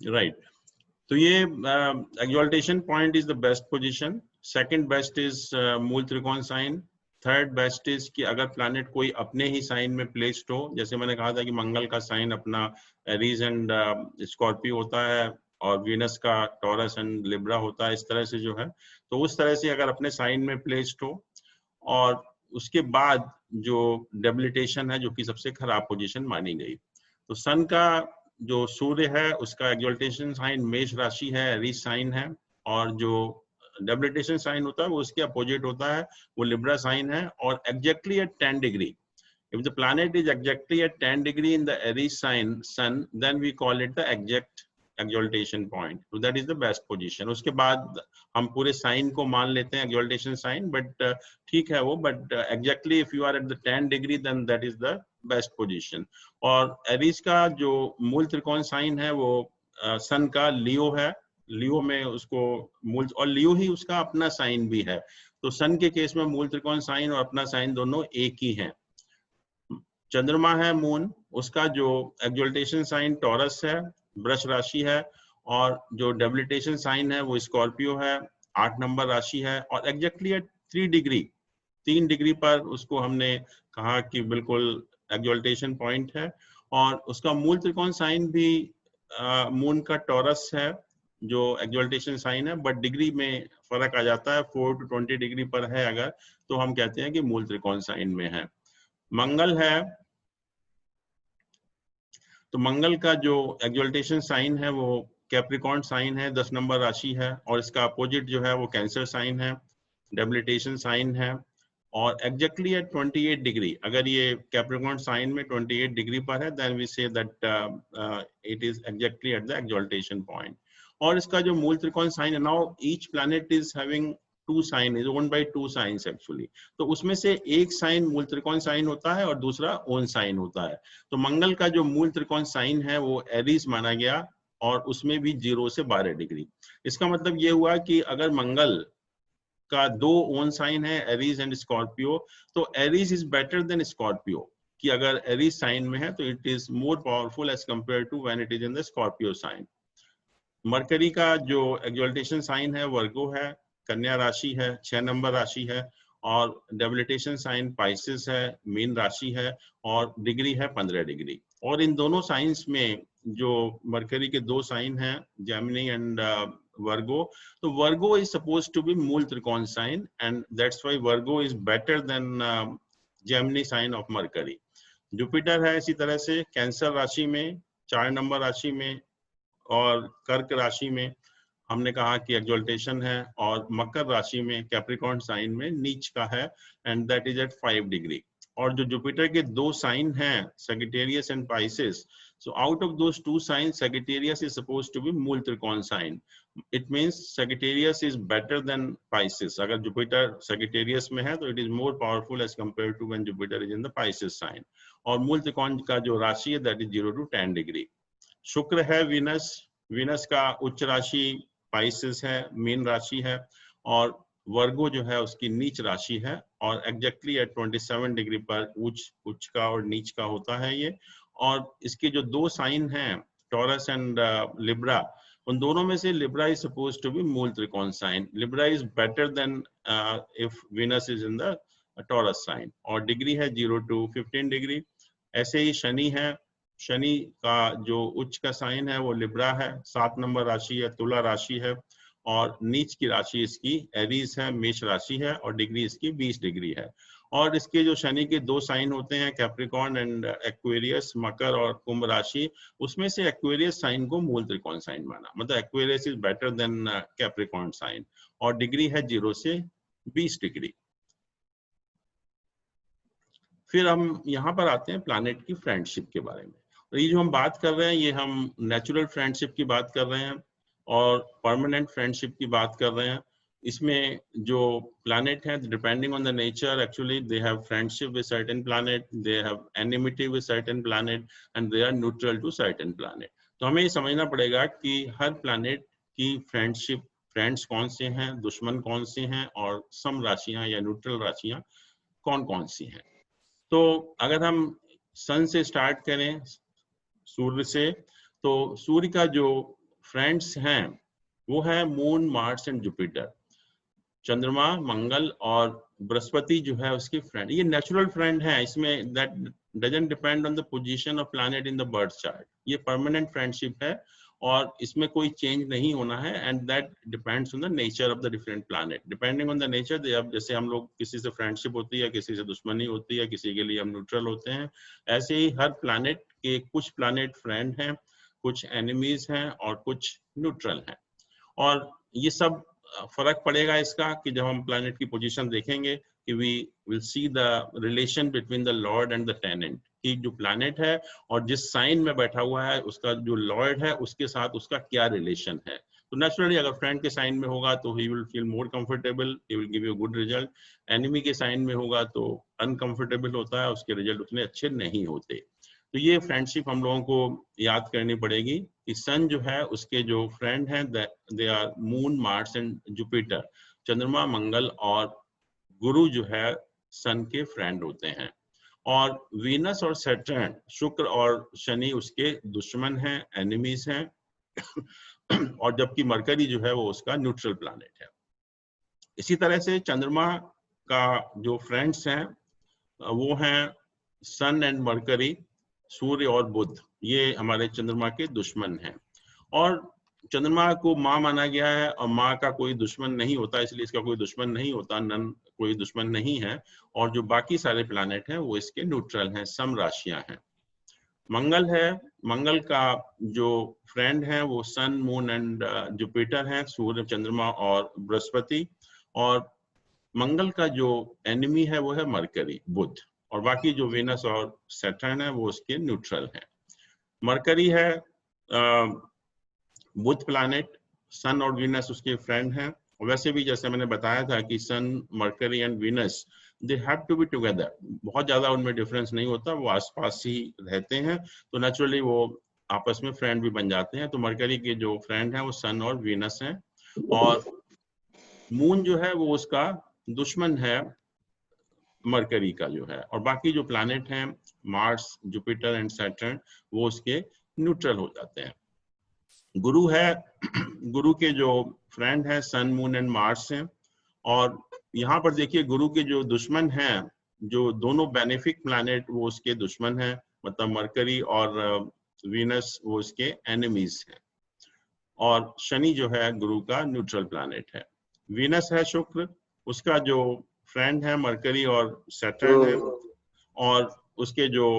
Right. तो ये exaltation point is the best position, second best is मूल त्रिकोण साइन, थर्ड बेस्ट इज कि अगर प्लैनेट कोई अपने ही साइन में प्लेस्ड हो, जैसे मैंने कहा था कि मंगल का साइन अपना एरीज एंड स्कॉर्पियो होता है और वीनस का टॉरस एंड लिब्रा होता है, इस तरह से जो है, तो उस तरह से अगर अपने साइन में प्लेस्ड हो, और उसके बाद जो डेबिलिटेशन है जो कि सबसे खराब पोजीशन मानी गई। तो सन का जो सूर्य है उसका एक्सॉल्टेशन साइन मेष राशि है, एरीज साइन है, और जो डेबिलिटेशन साइन होता है वो उसके अपोजिट होता है, वो लिब्रा साइन है, और exactly at 10 degree. If the planet is exactly at 10 degree in the Aries sign, Sun, then we call it the exact exaltation point. So that is the best position. उसके बाद हम पूरे sign को मान लेते हैं exaltation sign, but ठीक है वो, but exactly if you are at the 10 degree, then that is the best position. और Aries का जो मूल त्रिकोण साइन है वो सन का लियो है, लियो में उसको मूल, और लियो ही उसका अपना साइन भी है। तो सन के केस में मूल त्रिकोण साइन और अपना साइन दोनों एक ही हैं। चंद्रमा है मून, उसका जो एक्सॉल्टेशन साइन टॉरस है, वृष राशि है, और जो डेबिलिटेशन साइन है वो स्कॉर्पियो है, 8 नंबर राशि है, और एग्जैक्टली एट 3 डिग्री, 3 डिग्री पर उसको हमने कहा कि बिल्कुल एक्सॉल्टेशन पॉइंट है। और उसका मूल त्रिकोण साइन भी मून का टॉरस है जो एक्सॉल्टेशन साइन है, बट डिग्री में फर्क आ जाता है, 4 to 20 डिग्री पर है अगर, तो हम कहते हैं कि मूल त्रिकोण साइन में है। मंगल है, तो मंगल का जो एक्सॉल्टेशन साइन है वो कैप्रिकॉर्न साइन है, 10 नंबर राशि है, और इसका अपोजिट जो है वो कैंसर साइन है, डेबिलिटेशन साइन है, और एग्जैक्टली एट 28 डिग्री, अगर ये कैप्रिकॉर्न साइन में 28 डिग्री पर है, then we say that it is exactly at the exaltation point. और इसका जो मूल त्रिकोण साइन है, now each planet is having 2 sign, is owned by 2 signs actually, तो उसमें से एक साइन मूल त्रिकोण साइन होता है और दूसरा ओन साइन होता है। तो मंगल का जो मूल त्रिकोण साइन है वो एरीज माना गया, और उसमें भी 0 से 12 डिग्री। इसका मतलब ये हुआ कि अगर मंगल का 2 ओन साइन है, एरीज एंड स्कॉर्पियो, तो Aries is better than Scorpio, कि अगर एरीज साइन में है तो it is more powerful as compare to when it is in the Scorpio sign. Mercury का जो एक्सॉल्टेशन साइन है वर्गो है, कन्या राशि है, 6 नंबर राशि है, और डेबिलिटेशन साइन पाइसेस है, मीन राशि है, और डिग्री है 15 डिग्री। और इन दोनों साइंस में जो मरकरी के 2 साइन हैं, जेमिनी एंड वर्गो, तो Virgo is supposed to be मूल त्रिकोण sign, and that's why Virgo is better than Gemini sign of Mercury. Jupiter है इसी तरह से कैंसर राशि में, 4 नंबर राशि में, और कर्क राशि में हमने कहा कि एक्सॉल्टेशन है, और मकर राशि में कैप्रिकॉर्न साइन में नीच का है, and that is at 5 degree. और जो जुपिटर के 2 साइन हैं, Sagittarius and Pisces, so out of those 2 signs, Sagittarius is supposed to be मूल त्रिकोण sign. It means Sagittarius is better than Pisces. अगर Jupiter Sagittarius में है तो it is more powerful as compared to when Jupiter is in the Pisces sign. और मूल त्रिकोण का जो राशि है that is 0 to 10 डिग्री। शुक्र है वीनस, वीनस का उच्च राशि पाइसेस है, मीन राशि है, और वर्गो जो है उसकी नीच राशि है, और एग्जैक्टली एट 27 डिग्री पर उच्च का और नीच का होता है ये। और इसके जो 2 साइन हैं, टॉरस एंड लिब्रा, उन दोनों में से Libra is supposed to be मूल त्रिकोण sign. Libra is better than if Venus is in the Taurus sign, और डिग्री है 0 to 15 डिग्री। ऐसे ही शनि है, शनि का जो उच्च का साइन है वो लिब्रा है, 7 नंबर राशि है, तुला राशि है, और नीच की राशि इसकी एरीज है, मेष राशि है, और डिग्री इसकी 20 डिग्री है। और इसके जो शनि के 2 साइन होते हैं, कैप्रिकॉर्न एंड एक्वेरियस, मकर और कुंभ राशि, उसमें से एक्वेरियस साइन को मूल त्रिकोण साइन माना, मतलब Aquarius is better than Capricorn sign, और डिग्री है 0 से 20 डिग्री। फिर हम यहाँ पर आते हैं प्लैनेट की फ्रेंडशिप के बारे में। और ये जो हम बात कर रहे हैं ये हम नेचुरल फ्रेंडशिप की बात कर रहे हैं और परमानेंट फ्रेंडशिप की बात कर रहे हैं। इसमें जो प्लैनेट है, depending on the nature, actually they have friendship with certain planet, they have enmity with certain planet, and they are neutral to certain planet. तो हमें ये समझना पड़ेगा कि हर प्लैनेट की फ्रेंडशिप, फ्रेंड्स कौन से हैं, दुश्मन कौन से हैं, और सम राशियां या न्यूट्रल राशियां कौन कौन सी हैं। तो अगर हम सन से स्टार्ट करें, सूर्य से, तो सूर्य का जो फ्रेंड्स हैं वो है मून, मार्स एंड जुपिटर। चंद्रमा, मंगल और बृहस्पति जो है उसके फ्रेंड, ये नेचुरल फ्रेंड है, इसमें that doesn't depend on the position of planet in the birth chart. ये परमानेंट फ्रेंडशिप है और इसमें कोई चेंज नहीं होना है, and that depends on the nature of the different planet. Depending on the nature, जैसे हम लोग किसी से फ्रेंडशिप होती है, किसी से दुश्मनी होती है, किसी के लिए हम न्यूट्रल होते हैं, ऐसे ही हर प्लैनेट के कुछ प्लैनेट फ्रेंड हैं, कुछ एनिमीज हैं और कुछ न्यूट्रल हैं। और ये सब फर्क पड़ेगा इसका कि जब हम प्लैनेट की पोजीशन देखेंगे कि we will see the relation between the lord and the tenant, कि जो प्लैनेट है और जिस साइन में बैठा हुआ है उसका जो लॉर्ड है उसके साथ उसका क्या रिलेशन है। तो नेचुरली अगर फ्रेंड के साइन में होगा तो he will feel more comfortable, he will give you good result. Enemy के साइन में होगा तो अनकंफर्टेबल होता है, उसके रिजल्ट उतने अच्छे नहीं होते। तो ये फ्रेंडशिप हम लोगों को याद करनी पड़ेगी कि सन जो है उसके जो फ्रेंड हैं they are moon, Mars and Jupiter. चंद्रमा, मंगल और गुरु जो है सन के फ्रेंड होते हैं, और वीनस और सैटर्न, शुक्र और शनि उसके दुश्मन हैं, एनिमीज हैं और जबकि मरकरी जो है वो उसका न्यूट्रल प्लैनेट है। इसी तरह से चंद्रमा का जो फ्रेंड्स हैं वो हैं सन एंड मरकरी, सूर्य और बुध, ये हमारे चंद्रमा के दुश्मन हैं। और चंद्रमा को माँ माना गया है और माँ का कोई दुश्मन नहीं होता, इसलिए इसका कोई दुश्मन नहीं होता, नन कोई दुश्मन नहीं है। और जो बाकी सारे प्लैनेट हैं वो इसके न्यूट्रल हैं, सम राशियां हैं। मंगल है, मंगल का जो फ्रेंड है वो सन, मून एंड जुपिटर हैं, सूर्य, चंद्रमा और बृहस्पति। और मंगल का जो एनिमी है वो है मरकरी, बुध, और बाकी जो वीनस और सैटर्न है वो उसके न्यूट्रल हैं। मरकरी है बुध प्लैनेट, सन और वीनस उसके फ्रेंड हैं। और वैसे भी जैसे मैंने बताया था कि sun, Mercury and Venus they have to be together, बहुत ज्यादा उनमें डिफरेंस नहीं होता, वो आसपास ही रहते हैं, तो नेचुरली वो आपस में फ्रेंड भी बन जाते हैं। तो मरकरी के जो फ्रेंड हैं वो सन और वीनस हैं, और मून जो है वो उसका दुश्मन है मरकरी का जो है, और बाकी जो प्लैनेट हैं मार्स, जुपिटर एंड सैटर्न वो उसके न्यूट्रल हो जाते हैं। गुरु है, गुरु के जो फ्रेंड है सन, मून एंड मार्स हैं। और यहाँ पर देखिए गुरु के जो दुश्मन हैं, जो दोनों बेनिफिक प्लैनेट वो उसके दुश्मन हैं, मतलब मरकरी और वीनस वो उसके एनिमीज हैं। और शनि जो है गुरु का न्यूट्रल प्लैनेट है। वीनस है शुक्र, उसका जो फ्रेंड है मरकरी और सैटर्न है, और उसके जो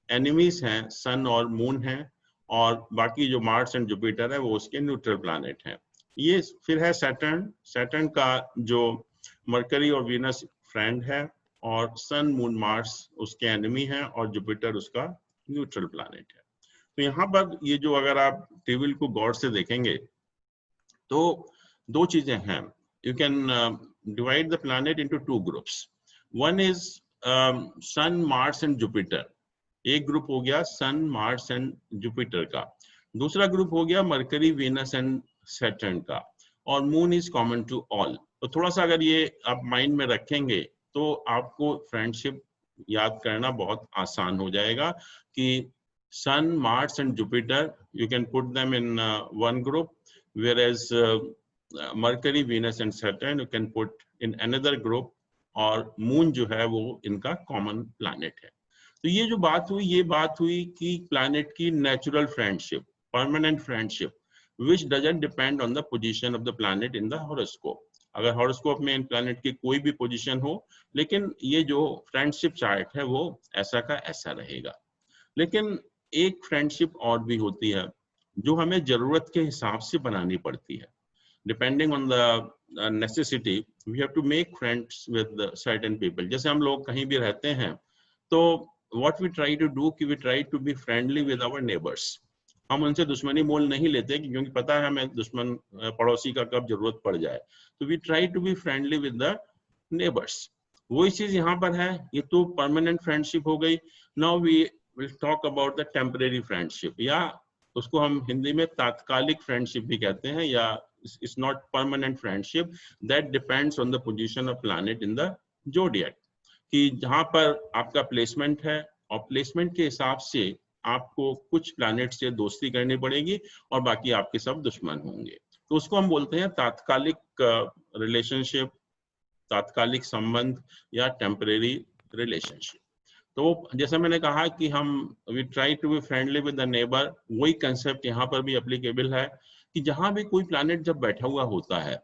एनिमीज हैं सन और मून हैं, और बाकी जो मार्स एंड जुपिटर है वो उसके न्यूट्रल प्लैनेट हैं। ये फिर है सैटर्न, सैटर्न का जो मरकरी और वीनस फ्रेंड है, और सन, मून, मार्स उसके एनिमी हैं, और जुपिटर उसका न्यूट्रल प्लैनेट है। तो यहाँ पर ये जो अगर आप टेबल को गौर से देखेंगे तो दो चीजें हैं। You can divide the planet into two groups. One is sun, Mars and Jupiter, एक ग्रुप हो गया सन, मार्स एंड जुपिटर का। दूसरा ग्रुप हो गया मरकरी, वीनस एंड सैटर्न का, और moon is common to all. तो थोड़ा सा अगर ये आप माइंड में रखेंगे तो आपको फ्रेंडशिप याद करना बहुत आसान हो जाएगा कि Sun, Mars and Jupiter, you can put them in one group, whereas Mercury, Venus and Saturn you can put in another group, और मून जो है वो इनका कॉमन प्लैनेट है। तो ये जो बात हुई, ये बात हुई कि प्लैनेट की natural friendship, permanent friendship, which doesn't depend on the position of the planet in the horoscope। अगर हॉरोस्कोप में इन प्लैनेट की कोई भी पोजीशन हो, लेकिन ये जो फ्रेंडशिप चार्ट है वो ऐसा का ऐसा रहेगा। लेकिन एक फ्रेंडशिप और भी होती है जो हमें जरूरत के हिसाब से बनानी पड़ती है। Depending on the necessity we have to make friends with certain people. जैसे हम लोग कहीं भी रहते हैं तो what we try to do कि we try to be friendly with our neighbours. हम उनसे दुश्मनी मोल नहीं लेते क्योंकि पता है हमें दुश्मन पड़ोसी का कब जरूरत पड़ जाए, तो we try to be friendly with the neighbours. वही चीज यहाँ पर है, ये तो परमानेंट फ्रेंडशिप हो गई। Now we will talk about the temporary friendship, या उसको हम हिंदी में तात्कालिक फ्रेंडशिप भी कहते हैं, या it's not permanent friendship, that depends on the position of planet in the zodiac. कि जहां पर आपका प्लेसमेंट है और प्लेसमेंट के हिसाब से आपको कुछ प्लैनेट से दोस्ती करनी पड़ेगी और बाकी आपके सब दुश्मन होंगे। तो उसको हम बोलते हैं तात्कालिक रिलेशनशिप, तात्कालिक संबंध या टेम्परेरी रिलेशनशिप। तो जैसा मैंने कहा कि हम we try to be friendly with the neighbour, वही कंसेप्ट यहाँ पर भी एप्लीकेबल है कि जहां भी कोई प्लैनेट जब बैठा हुआ होता है,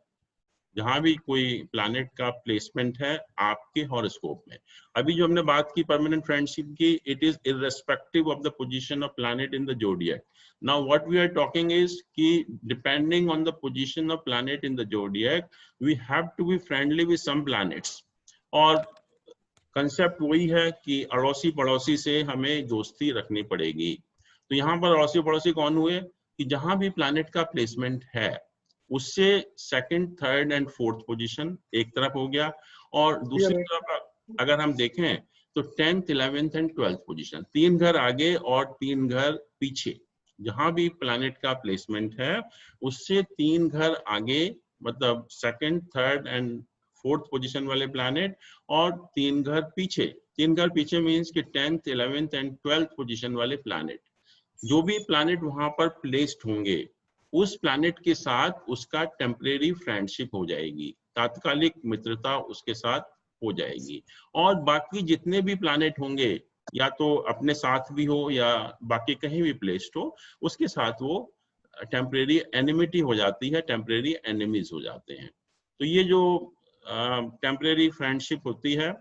जहां भी कोई प्लैनेट का प्लेसमेंट है आपके हॉरोस्कोप में, अभी जो हमने बात की परमानेंट फ्रेंडशिप की, it is irrespective of the position of planet in the zodiac. Now what we are talking is कि depending on the position of planet in the zodiac we have to be friendly with some planets. और concept वही है कि अड़ोसी पड़ोसी से हमें दोस्ती रखनी पड़ेगी। तो यहाँ पर अड़ोसी पड़ोसी कौन हुए कि जहां भी प्लैनेट का प्लेसमेंट है उससे second, third and fourth position एक तरफ हो गया, और दूसरी तरफ अगर हम देखें तो 10th, 11th and 12th position, 3 घर आगे और 3 घर पीछे, जहां भी प्लैनेट का प्लेसमेंट है उससे 3 घर आगे मतलब second, third and fourth position वाले प्लैनेट, और 3 घर पीछे, 3 घर पीछे मीन्स कि 10th, 11th and 12th position वाले प्लैनेट, जो भी प्लैनेट वहां पर प्लेस्ड होंगे उस प्लैनेट के साथ उसका टेम्परेरी फ्रेंडशिप हो जाएगी, तात्कालिक मित्रता उसके साथ हो जाएगी। और बाकी जितने भी प्लैनेट होंगे या तो अपने साथ भी हो या बाकी कहीं भी प्लेस्ड हो, उसके साथ वो टेम्परेरी एनिमिटी हो जाती है, टेम्परेरी एनिमीज हो जाते हैं। तो ये जो टेम्परेरी फ्रेंडशिप होती है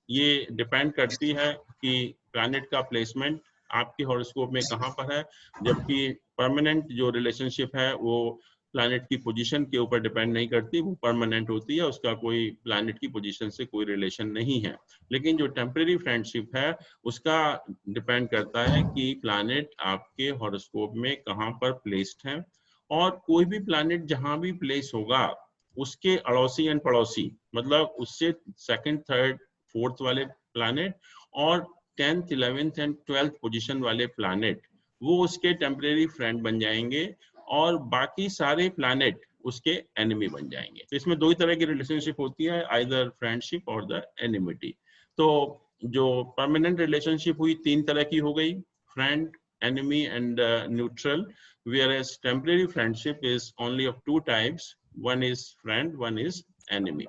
ये डिपेंड करती है कि प्लैनेट का प्लेसमेंट आपके हॉरोस्कोप में कहाँ पर है, जबकि परमानेंट जो रिलेशनशिप है वो प्लैनेट की पोजीशन के ऊपर डिपेंड नहीं करती, वो परमानेंट होती है, उसका कोई प्लैनेट की पोजीशन से कोई रिलेशन नहीं है। लेकिन जो टेम्परेरी फ्रेंडशिप है उसका डिपेंड करता है कि प्लैनेट आपके हॉरोस्कोप में कहाँ पर प्लेस्ड है, और कोई भी प्लैनेट जहां भी प्लेस होगा उसके अड़ोसी एंड पड़ोसी, मतलब उससे सेकंड, थर्ड, फोर्थ वाले प्लैनेट और 10th, 11th and 12th position वाले प्लैनेट वो उसके टेम्परेरी फ्रेंड बन जाएंगे और बाकी सारे प्लैनेट उसके एनिमी बन जाएंगे। तो इसमें दो ही तरह की रिलेशनशिप होती है, आइदर फ्रेंडशिप और द एनिमिटी। तो जो परमानेंट रिलेशनशिप हुई 3 तरह की हो गई, friend, enemy and neutral, whereas temporary friendship is only of 2 types, one is friend, one is enemy.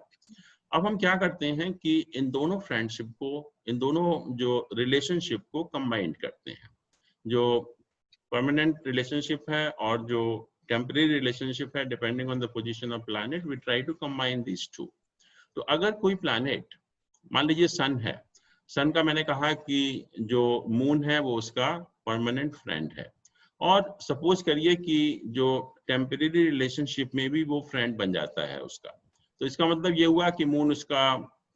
अब हम क्या करते हैं कि इन दोनों फ्रेंडशिप को, इन दोनों जो रिलेशनशिप को कंबाइन करते हैं, जो परमानेंट रिलेशनशिप है और जो टेम्परेरी रिलेशनशिप है, depending on the position of planet, we try to combine these two. तो अगर कोई प्लैनेट, मान लीजिए सन है, सन का मैंने कहा कि जो मून है वो उसका परमानेंट फ्रेंड है, और सपोज करिए कि जो टेम्परेरी रिलेशनशिप में भी वो फ्रेंड बन जाता है उसका, तो इसका मतलब ये हुआ कि मून उसका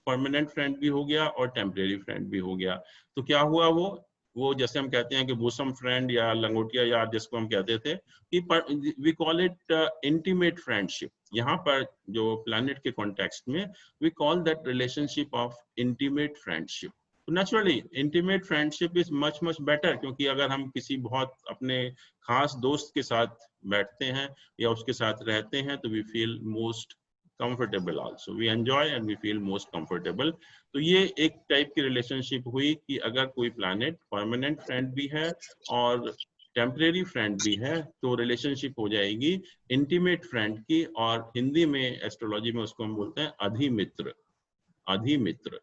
परमानेंट फ्रेंड भी हो गया और टेम्परेरी फ्रेंड भी हो गया। तो क्या हुआ, वो जैसे हम कहते हैं कि बोसम फ्रेंड या लंगोटिया यार जिसको हम कहते थे, कि we call it intimate friendship. यहाँ पर जो प्लैनेट के कॉन्टेक्स्ट में we call that relationship of intimate friendship. तो naturally intimate friendship is much much better, क्योंकि अगर हम किसी बहुत अपने खास दोस्त के साथ बैठते हैं या उसके साथ रहते हैं तो we feel most comfortable also, we enjoy and we feel most comfortable। तो ये एक टाइप की रिलेशनशिप हुई कि अगर कोई प्लैनेट परमानेंट फ्रेंड भी है और टेम्परेरी फ्रेंड भी है तो रिलेशनशिप हो जाएगी इंटीमेट फ्रेंड की, और हिंदी में एस्ट्रोलॉजी में उसको हम बोलते हैं अधिमित्र, अधिमित्र।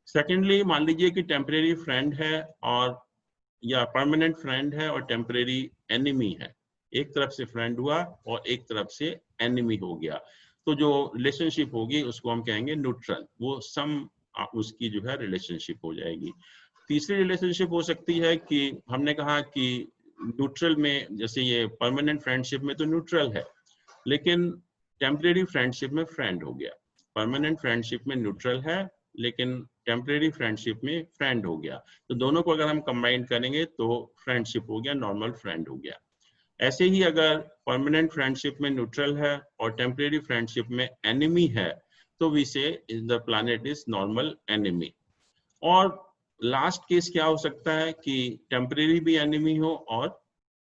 सेकेंडली, मान लीजिए कि टेम्परेरी फ्रेंड है और या परमानेंट फ्रेंड है और टेम्परेरी एनिमी है, एक तरफ से फ्रेंड हुआ और एक तरफ से एनिमी हो गया, तो जो रिलेशनशिप होगी उसको हम कहेंगे न्यूट्रल, वो सम उसकी जो है रिलेशनशिप हो जाएगी। तीसरी रिलेशनशिप हो सकती है कि हमने कहा कि न्यूट्रल में, जैसे ये परमानेंट फ्रेंडशिप में तो न्यूट्रल है, लेकिन टेम्परेरी फ्रेंडशिप में फ्रेंड हो गया। परमानेंट फ्रेंडशिप में न्यूट्रल है लेकिन टेम्परेरी फ्रेंडशिप में फ्रेंड हो गया, तो दोनों को अगर हम कंबाइन करेंगे तो फ्रेंडशिप हो गया, नॉर्मल फ्रेंड हो गया। ऐसे ही अगर परमानेंट फ्रेंडशिप में न्यूट्रल है और टेम्परेरी फ्रेंडशिप में एनिमी है तो वी से the planet is normal enemy. और लास्ट केस क्या हो सकता है कि टेम्परेरी भी एनिमी हो और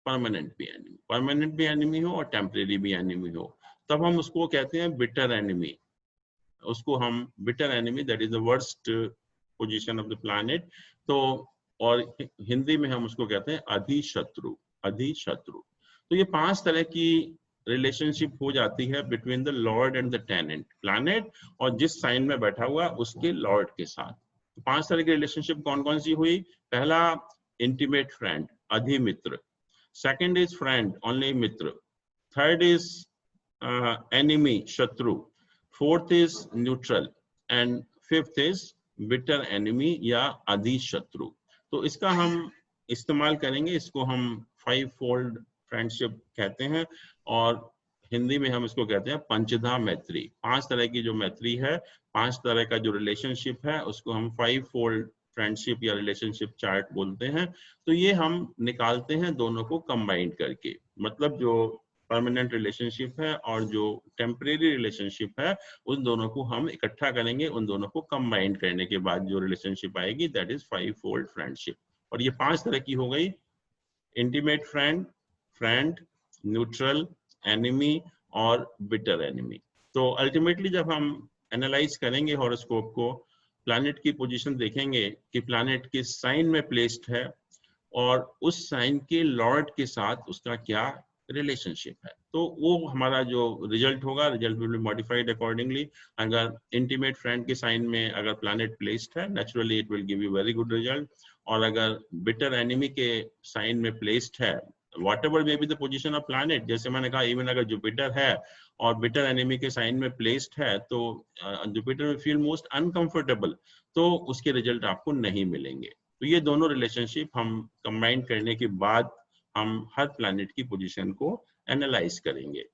परमानेंट भी एनिमी, परमानेंट भी एनिमी हो और टेम्परेरी भी एनिमी हो, तब हम उसको कहते हैं बिटर एनिमी। उसको हम bitter enemy, that is the worst position of the planet. तो और हिंदी में हम उसको कहते हैं अधिशत्रु, अधिशत्रु। तो ये 5 तरह की रिलेशनशिप हो जाती है between the lord and the tenant, planet और जिस साइन में बैठा हुआ उसके लॉर्ड के साथ। तो 5 तरह की रिलेशनशिप कौन कौन सी हुई? पहला इंटीमेट फ्रेंड, अधिमित्र। सेकंड इज फ्रेंड, ओनली मित्र। थर्ड इज एनिमी, शत्रु। Fourth is neutral and fifth is bitter enemy या अधिशत्रु। तो इसका हम इस्तेमाल करेंगे, इसको हम 5 फोल्ड फ्रेंडशिप कहते हैं और हिंदी में हम इसको कहते हैं पंचधा मैत्री। 5 तरह की जो मैत्री है, 5 तरह का जो रिलेशनशिप है, उसको हम 5 फोल्ड फ्रेंडशिप या रिलेशनशिप चार्ट बोलते हैं। तो ये हम निकालते हैं दोनों को कंबाइन करके, मतलब जो परमानेंट रिलेशनशिप है और जो टेम्परेरी रिलेशनशिप है, उन दोनों को हम इकट्ठा करेंगे, उन दोनों को कंबाइन करने के बाद जो रिलेशनशिप आएगी दैट इज 5 फोल्ड फ्रेंडशिप। और ये 5 तरह की हो गई, intimate friend, friend, neutral, enemy और बिटर एनिमी। तो अल्टीमेटली जब हम एनालाइज करेंगे हॉरोस्कोप को, प्लैनेट की पोजीशन देखेंगे कि प्लैनेट किस साइन में प्लेस्ड है और उस साइन के लॉर्ड के साथ उसका क्या रिलेशनशिप है, तो वो हमारा जो रिजल्ट होगा, result will be modified accordingly. अगर इंटीमेट फ्रेंड के साइन में अगर प्लैनेट प्लेस्ड है, naturally it will give you very good result. और अगर बिटर एनिमी के साइन में प्लेस्ड है, whatever may be the position of planet, जैसे मैंने कहा इवन अगर जुपिटर है और बिटर एनिमी के साइन में प्लेस्ड है, तो Jupiter will feel most uncomfortable, तो उसके रिजल्ट आपको नहीं मिलेंगे। तो ये दोनों रिलेशनशिप हम कंबाइन करने के बाद हम हर प्लैनेट की पोजीशन को एनालाइज करेंगे।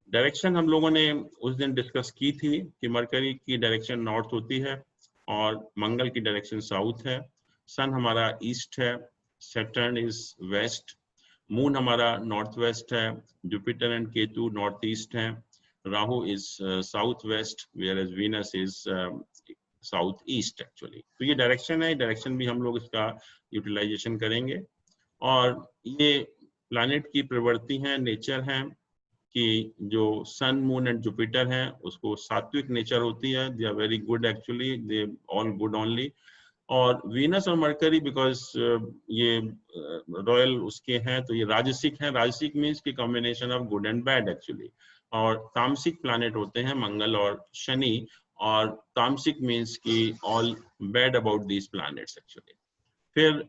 डायरेक्शन हम लोगों ने उस दिन डिस्कस की थी कि मरकरी की डायरेक्शन नॉर्थ होती है और मंगल की डायरेक्शन साउथ है, सन हमारा ईस्ट है, सैटर्न इज वेस्ट, मून हमारा नॉर्थ वेस्ट है, Jupiter and Ketu north east है, Rahu is south west, whereas Venus is south east actually. तो ये डायरेक्शन है, डायरेक्शन भी हम लोग इसका यूटिलाइजेशन करेंगे। और ये प्लैनेट की प्रवृत्ति है, नेचर है कि जो सन, मून एंड जुपिटर है उसको सात्विक नेचर होती है, they are very good actually, they all good only. और वीनस और मरकरी बिकॉज ये रॉयल उसके हैं, तो ये राजसिक है। राजसिक मीन्स की combination of good and bad actually. और तामसिक प्लैनेट होते हैं मंगल और शनि, और तामसिक मीन्स की all bad about these planets actually. फिर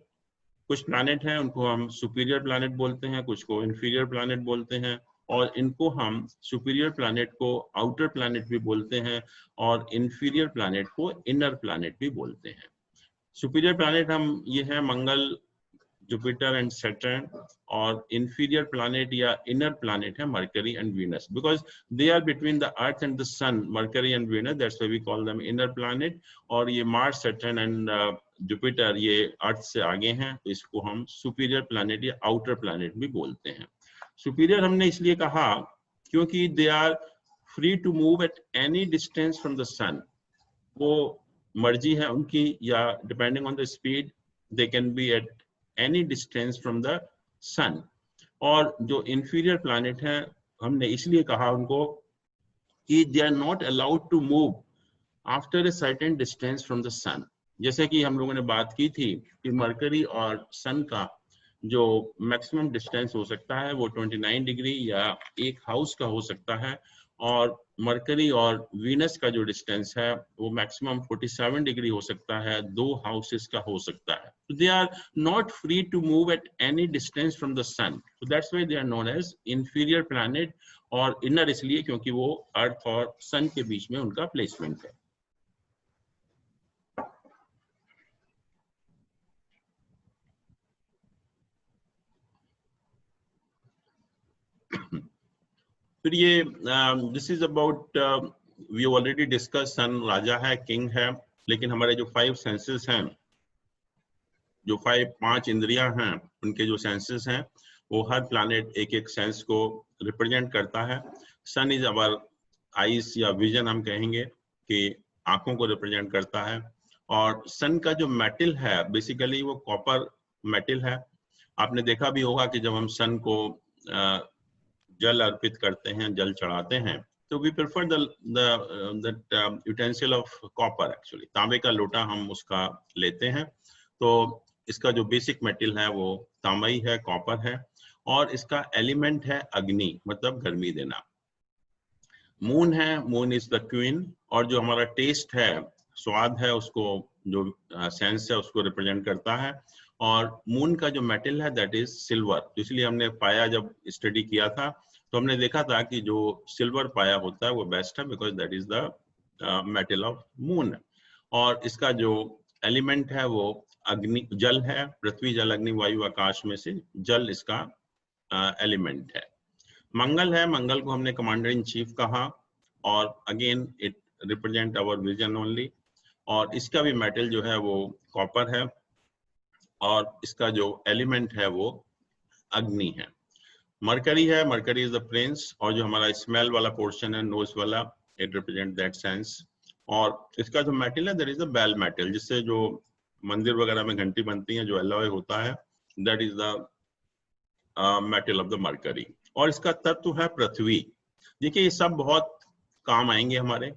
कुछ प्लैनेट हैं उनको हम सुपीरियर प्लैनेट बोलते हैं, कुछ को इन्फीरियर प्लैनेट बोलते हैं, और इनको हम सुपीरियर प्लैनेट को आउटर प्लैनेट भी बोलते हैं और इन्फीरियर प्लैनेट को इनर प्लैनेट भी बोलते हैं। सुपीरियर प्लैनेट हम ये है मंगल, जुपिटर एंड सैटर्न, और इन्फीरियर प्लैनेट या इनर प्लैनेट है Mercury and Venus, because they are between the earth and the sun, Mercury and Venus, that's why we call them inner planet. और ये Mars, Saturn and Jupiter ये अर्थ से आगे हैं, तो इसको हम सुपीरियर प्लैनेट या आउटर प्लैनेट भी बोलते हैं। सुपीरियर हमने इसलिए कहा क्योंकि they are free to move at any distance from the sun, वो मर्जी है उनकी, या depending on the speed they can be at any distance from the sun. और जो इंफीरियर प्लैनेट है हमने इसलिए कहा उनको कि they are not allowed to move after a certain distance from the sun. जैसे कि हम लोगों ने बात की थी कि मरकरी और सन का जो मैक्सिमम डिस्टेंस हो सकता है वो 29 डिग्री या एक हाउस का हो सकता है, और मरकरी और वीनस का जो डिस्टेंस है वो मैक्सिमम 47 डिग्री हो सकता है, 2 हाउसेस का हो सकता है। So they are not free to move at any distance from the sun. So that's why they are known as inferior planet, और इनर इसलिए क्योंकि वो अर्थ और सन के बीच में उनका प्लेसमेंट है। फिर ये this is about, we already discuss, sun राजा है, किंग है, लेकिन हमारे जो 5 सेंसेस हैं, जो 5 इंद्रियां हैं, उनके जो सेंसेस हैं वो हर प्लैनेट एक एक सेंस को रिप्रेजेंट करता है। सन इज अवर आईज या विजन, हम कहेंगे कि आंखों को रिप्रेजेंट करता है। और सन का जो मेटल है बेसिकली वो कॉपर मेटल है। आपने देखा भी होगा कि जब हम सन को जल अर्पित करते हैं, जल चढ़ाते हैं, तो we prefer the utensil of copper actually, तांबे का लोटा हम उसका लेते हैं। तो इसका जो बेसिक मेटल है वो तांबई है, कॉपर है, और इसका एलिमेंट है अग्नि, मतलब गर्मी देना। मून है, मून इज द क्वीन, और जो हमारा टेस्ट है, स्वाद है, उसको जो सेंस है उसको रिप्रेजेंट करता है। और मून का जो मेटल है दैट इज सिल्वर। तो इसलिए हमने पाया, जब स्टडी किया था तो हमने देखा था कि जो सिल्वर पाया होता है वो बेस्ट है, because that is the metal of moon. और इसका जो एलिमेंट है वो अग्नि, जल है। पृथ्वी, जल, अग्नि, वायु, आकाश में से जल इसका एलिमेंट है। मंगल है, मंगल को हमने कमांडर इन चीफ कहा, और again it represent our vision only. और इसका भी मेटल जो है वो कॉपर है, और इसका जो एलिमेंट है वो अग्नि है। मरकरी है, मरकरी इज द प्रिंस, और जो हमारा स्मेल वाला पोर्शन है, नोज वाला, इट रिप्रेजेंट दैट सेंस। और इसका जो मेटल है that is the bell metal, जिससे जो मंदिर वगैरह में घंटी बनती है, जो एलॉय होता है, that is the metal of the mercury. और इसका तत्व है पृथ्वी। देखिए ये सब बहुत काम आएंगे हमारे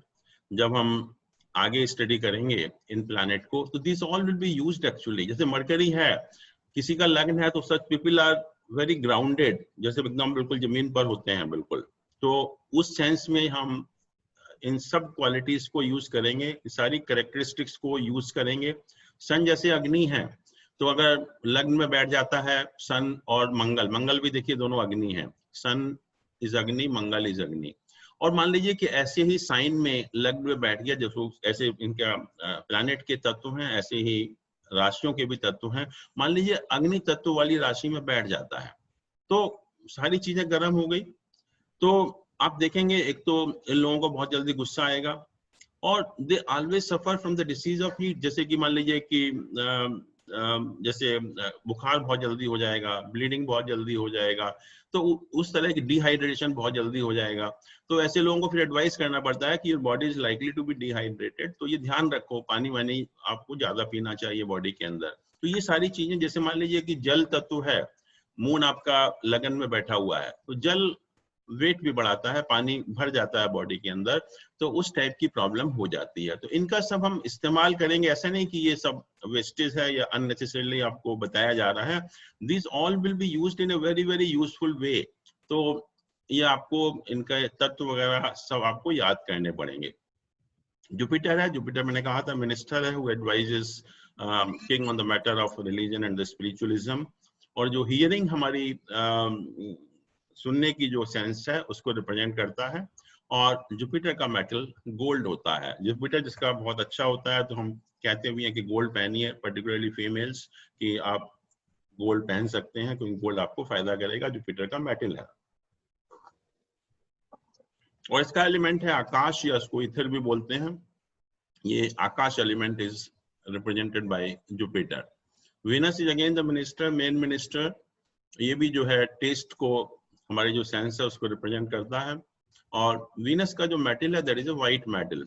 जब हम आगे स्टडी करेंगे इन प्लैनेट को, तो this all will be used actually. जैसे मरकरी है, किसी का लग्न है तो such people are very grounded, जैसे एकदम बिल्कुल जमीन पर होते हैं बिल्कुल। तो उस सेंस में हम इन सब क्वालिटीज को यूज करेंगे, सारी कैरेक्टरिस्टिक्स को यूज करेंगे। सन जैसे अग्नि है, तो अगर लग्न में बैठ जाता है सन और मंगल, मंगल भी देखिए दोनों अग्नि है, सन इज अग्नि, मंगल इज अग्नि। और मान लीजिए कि ऐसे ही साइन में लग्न में बैठ गया, जैसे ऐसे इनका प्लैनेट के तत्व हैं, ऐसे ही राशियों के भी तत्व हैं। मान लीजिए अग्नि तत्व वाली राशि में बैठ जाता है तो सारी चीजें गर्म हो गई। तो आप देखेंगे एक तो इन लोगों को बहुत जल्दी गुस्सा आएगा, और they always suffer from the disease of heat. जैसे कि मान लीजिए कि जैसे बुखार बहुत जल्दी हो जाएगा, ब्लीडिंग बहुत जल्दी हो जाएगा, तो उस तरह की डिहाइड्रेशन बहुत जल्दी हो जाएगा। तो ऐसे लोगों को फिर एडवाइस करना पड़ता है कि your body is likely to be dehydrated, तो ये ध्यान रखो, पानी वानी आपको ज्यादा पीना चाहिए बॉडी के अंदर। तो ये सारी चीजें, जैसे मान लीजिए कि जल तत्व है, मून आपका लगन में बैठा हुआ है, तो जल वेट भी बढ़ाता है, पानी भर जाता है बॉडी के अंदर, तो उस टाइप की प्रॉब्लम हो जाती है। तो इनका सब हम इस्तेमाल करेंगे, ऐसा नहीं कि ये सब वेस्टेज है या अननेसेसरीली आपको बताया जा रहा है। This all will be used in a very very useful way. तो ये आपको इनका तत्व वगैरह सब आपको याद करने पड़ेंगे। जुपिटर है, जुपिटर मैंने कहा था मिनिस्टर है, who advises king on the matter of religion and the spiritualism. और जो हियरिंग हमारी सुनने की जो सेंस है उसको रिप्रेजेंट करता है। और जुपिटर का मेटल गोल्ड होता है। जुपिटर जिसका बहुत अच्छा होता है, तो हम कहते भी हैं कि गोल्ड पहनिए, पर्टिकुलरली फीमेल्स, कि आप गोल्ड पहन सकते हैं क्योंकि गोल्ड आपको फायदा करेगा, जुपिटर का मेटल है। और इसका एलिमेंट है आकाश, या इसको ईथर भी बोलते हैं। ये आकाश element is represented by Jupiter. Venus is again the minister, main minister. ये भी जो है टेस्ट को, हमारी जो सेंस है उसको रिप्रेजेंट करता है। और वीनस का जो मेटल है that is a white metal.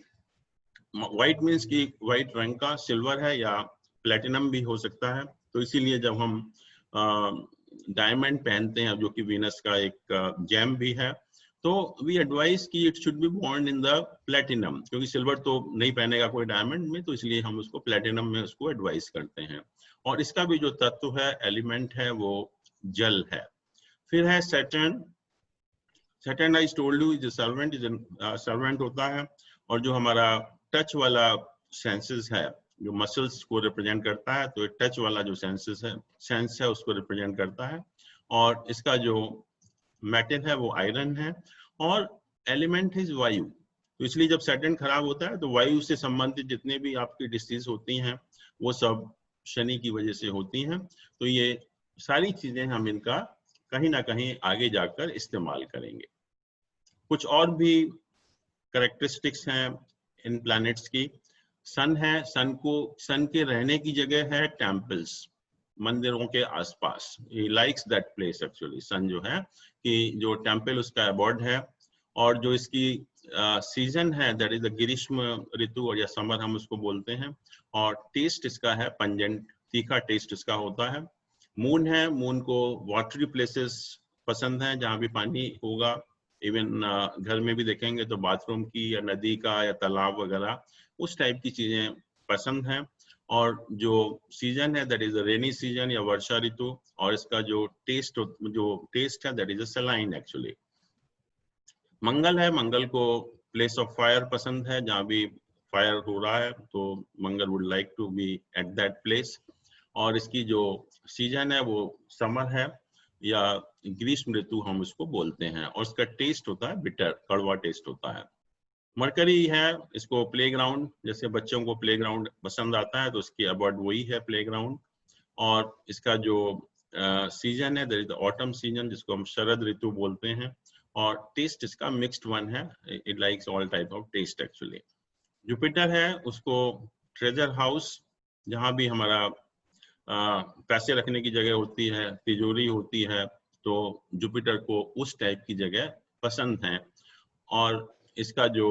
White means कि व्हाइट रंग का, सिल्वर है या प्लेटिनम भी हो सकता है। तो इसीलिए जब हम डायमंड पहनते हैं, जो कि वीनस का एक जेम भी है, तो वी एडवाइस कि it should be born in the platinum, क्योंकि सिल्वर तो नहीं पहनेगा कोई डायमंड में, तो इसलिए हम उसको प्लेटिनम में उसको एडवाइस करते हैं। और इसका भी जो तत्व है, एलिमेंट है, वो जल है। फिर है Saturn. Saturn I told you is servant, servant होता है। और जो हमारा टच वाला सेंसेस है, जो मसल्स को रिप्रेजेंट करता है, तो टच वाला जो सेंस है उसको रिप्रेजेंट करता है। और इसका जो मेटल है वो आयरन है, और एलिमेंट इज वायु। तो इसलिए जब सैटर्न खराब होता है तो वायु से संबंधित जितने भी आपकी डिसीज होती हैं वो सब शनि की वजह से होती हैं। तो ये सारी चीजें हम इनका कहीं ना कहीं आगे जाकर इस्तेमाल करेंगे। कुछ और भी कैरेक्टरिस्टिक्स हैं इन प्लैनेट्स की। सन है, सन के रहने की जगह है टेम्पल्स, मंदिरों के आसपास। He likes that place actually. Sun जो है कि जो टेम्पल उसका अबॉर्ड है। और जो इसकी सीजन है दैट इज द ग्रीष्म ऋतु, और या समर हम उसको बोलते हैं। और टेस्ट इसका है पंजेंट, तीखा टेस्ट इसका होता है। मून है, मून को वाटरी प्लेसेस पसंद है, जहाँ भी पानी होगा। इवन घर में भी देखेंगे तो बाथरूम की या नदी का या तालाब वगैरह, उस टाइप की चीजें पसंद हैं। और जो सीजन है that is a rainy season या वर्षा ऋतु, और इसका जो टेस्ट है that is a saline actually. Mangal है, मंगल को प्लेस ऑफ फायर पसंद है, जहाँ भी फायर हो रहा है तो Mangal would like to be at that place. और इसकी जो सीजन है वो समर है या ग्रीष्म ऋतु हम इसको बोलते हैं, और इसका टेस्ट होता है बिटर, कड़वा टेस्ट होता है। मरकरी है, इसको प्लेग्राउंड, जैसे बच्चों को प्लेग्राउंड पसंद आता है तो इसकी अबाउट वही है प्लेग्राउंड। और इसका जो सीजन है that is the autumn season, जिसको हम शरद ऋतु बोलते हैं, और टेस्ट इसका मिक्स्ड वन है, it likes all type of taste actually. Jupiter है, उसको ट्रेजर हाउस, जहाँ भी हमारा पैसे रखने की जगह होती है, तिजोरी होती है, तो जुपिटर को उस टाइप की जगह पसंद है। और इसका जो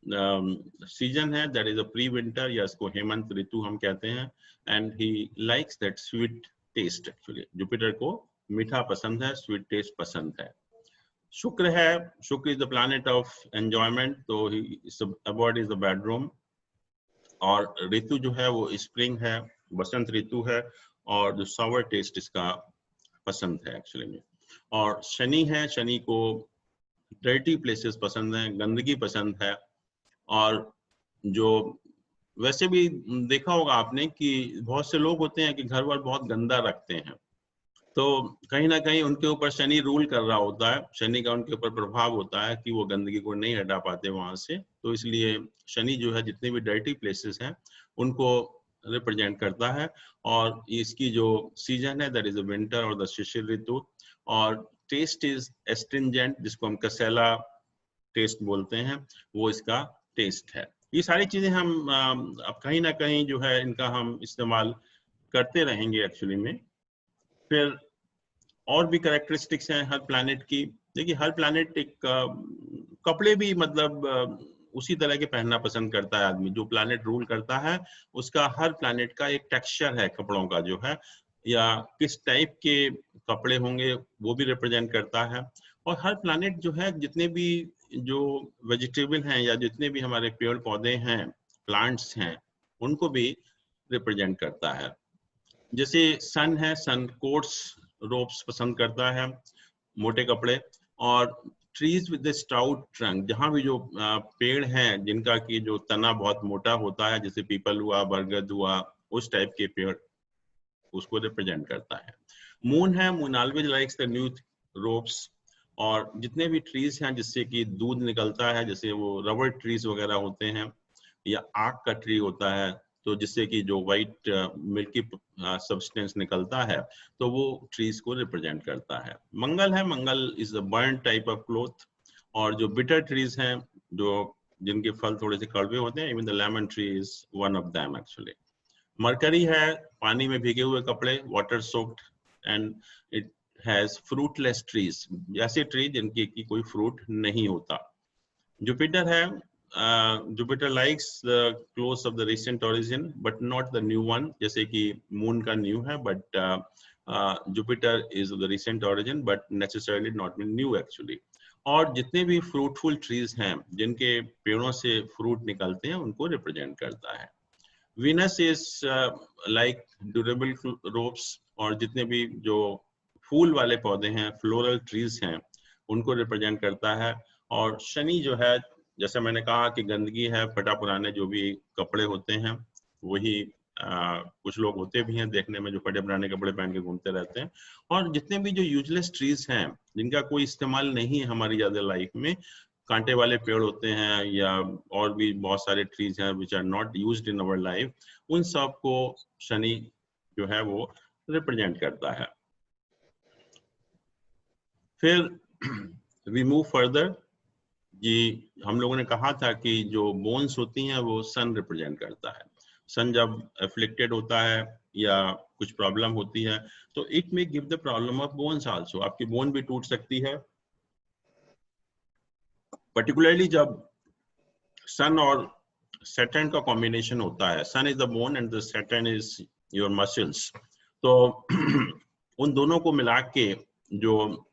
सीजन है that is a pre winter, या इसको हेमंत ऋतु हम कहते हैं, and he likes that sweet taste actually. Jupiter को मीठा पसंद है, स्वीट टेस्ट पसंद है। शुक्र है, शुक्र is the planet of enjoyment, तो अबाउट इज द बेडरूम। और ऋतु जो है वो स्प्रिंग है, बसंत ऋतु है, और जो सावर टेस्ट इसका पसंद है एक्चुअली में। और शनि है, शनि को डर्टी प्लेसेस पसंद है, गंदगी पसंद है। और जो वैसे भी देखा होगा आपने कि बहुत से लोग होते हैं कि घर वर बहुत गंदा रखते हैं, तो कहीं ना कहीं उनके ऊपर शनि रूल कर रहा होता है, शनि का उनके ऊपर प्रभाव होता है कि वो गंदगी को नहीं हटा पाते वहां से। तो इसलिए शनि जो है जितने भी डर्टी प्लेसेस हैं उनको रिप्रेजेंट करता है। और इसकी जो सीजन है दैट इज अ विंटर और द शिशिर ऋतु। और टेस्ट इज एस्ट्रिंजेंट, जिसको हम कसेला टेस्ट बोलते हैं, वो इसका टेस्ट है। ये सारी चीजें हम अब कहीं ना कहीं जो है इनका हम इस्तेमाल करते रहेंगे एक्चुअली में। फिर और भी कैरेक्टरिस्टिक्स हैं हर प्लैनेट की। देखिए हर प्लैनेट एक कपड़े भी मतलब उसी तरह के पहनना पसंद करता है आदमी। जो प्लैनेट रूल करता है उसका, हर प्लैनेट का एक टेक्सचर है कपड़ों का जो है, या किस टाइप के कपड़े होंगे वो भी रिप्रेजेंट करता है। और हर प्लैनेट जो है जितने भी जो वेजिटेबल हैं या जितने भी हमारे पेड़ पौधे हैं, प्लांट्स हैं, उनको भी रिप्रेजेंट करता है। जैसे सन है, सन कोट्स रोप्स पसंद करता है, मोटे कपड़े। और ट्रीज विद स्टाउट ट्रंक, जहाँ भी जो पेड़ हैं जिनका की जो तना बहुत मोटा होता है, जैसे पीपल हुआ, बरगद हुआ, उस टाइप के पेड़ उसको रिप्रेजेंट करता है। मून है, moon always likes the new ropes. और जितने भी ट्रीज हैं जिससे कि दूध निकलता है, जैसे वो रबर ट्रीज वगैरह होते हैं, या आक का ट्री होता है, तो जिससे कि जो वाइट मिल्की सब्सटेंस निकलता है, तो वो ट्रीज को रिप्रेजेंट करता है। मंगल है, Mangal is a burn type of cloth. और जो बिटर ट्रीज हैं, जो जिनके फल थोड़े से कड़वे होते हैं, even the lemon tree is one of them actually. Mercury है, पानी में भीगे हुए कपड़े, water soaked, and it has fruitless trees, ऐसे ट्री जिनकी की कोई फ्रूट नहीं होता। जुपिटर है, Jupiter likes the clothes of the recent origin but not the new one, जैसे कि मून का न्यू है, but Jupiter is the recent origin but necessarily not new actually. और जितने भी फ्रूटफुल ट्रीज हैं जिनके पेड़ों से फ्रूट निकलते हैं, उनको रिप्रेजेंट करता है। Venus is like durable ropes, और जितने भी जो फूल वाले पौधे हैं, फ्लोरल ट्रीज हैं, उनको रिप्रेजेंट करता है। और शनि जो है, जैसे मैंने कहा कि गंदगी है, फटा पुराने जो भी कपड़े होते हैं वही, कुछ लोग होते भी हैं देखने में जो फटे पुराने कपड़े पहन के घूमते रहते हैं। और जितने भी जो यूजलेस ट्रीज हैं जिनका कोई इस्तेमाल नहीं है हमारी ज्यादा लाइफ में, कांटे वाले पेड़ होते हैं, या और भी बहुत सारे ट्रीज हैं which are not used in our life, उन सब को शनि जो है वो रिप्रेजेंट करता है। फिर वी मूव फर्दर। ये हम लोगों ने कहा था कि जो बोन्स होती हैं वो सन रिप्रेजेंट करता है। सन जब अफ्लिक्टेड होता है या कुछ प्रॉब्लम होती है, तो it may give the problem of bones also, आपकी बोन भी टूट सकती है। पर्टिकुलरली जब सन और सैटर्न का कॉम्बिनेशन होता है, sun is the bone and the Saturn is your muscles, तो उन दोनों को मिला के जो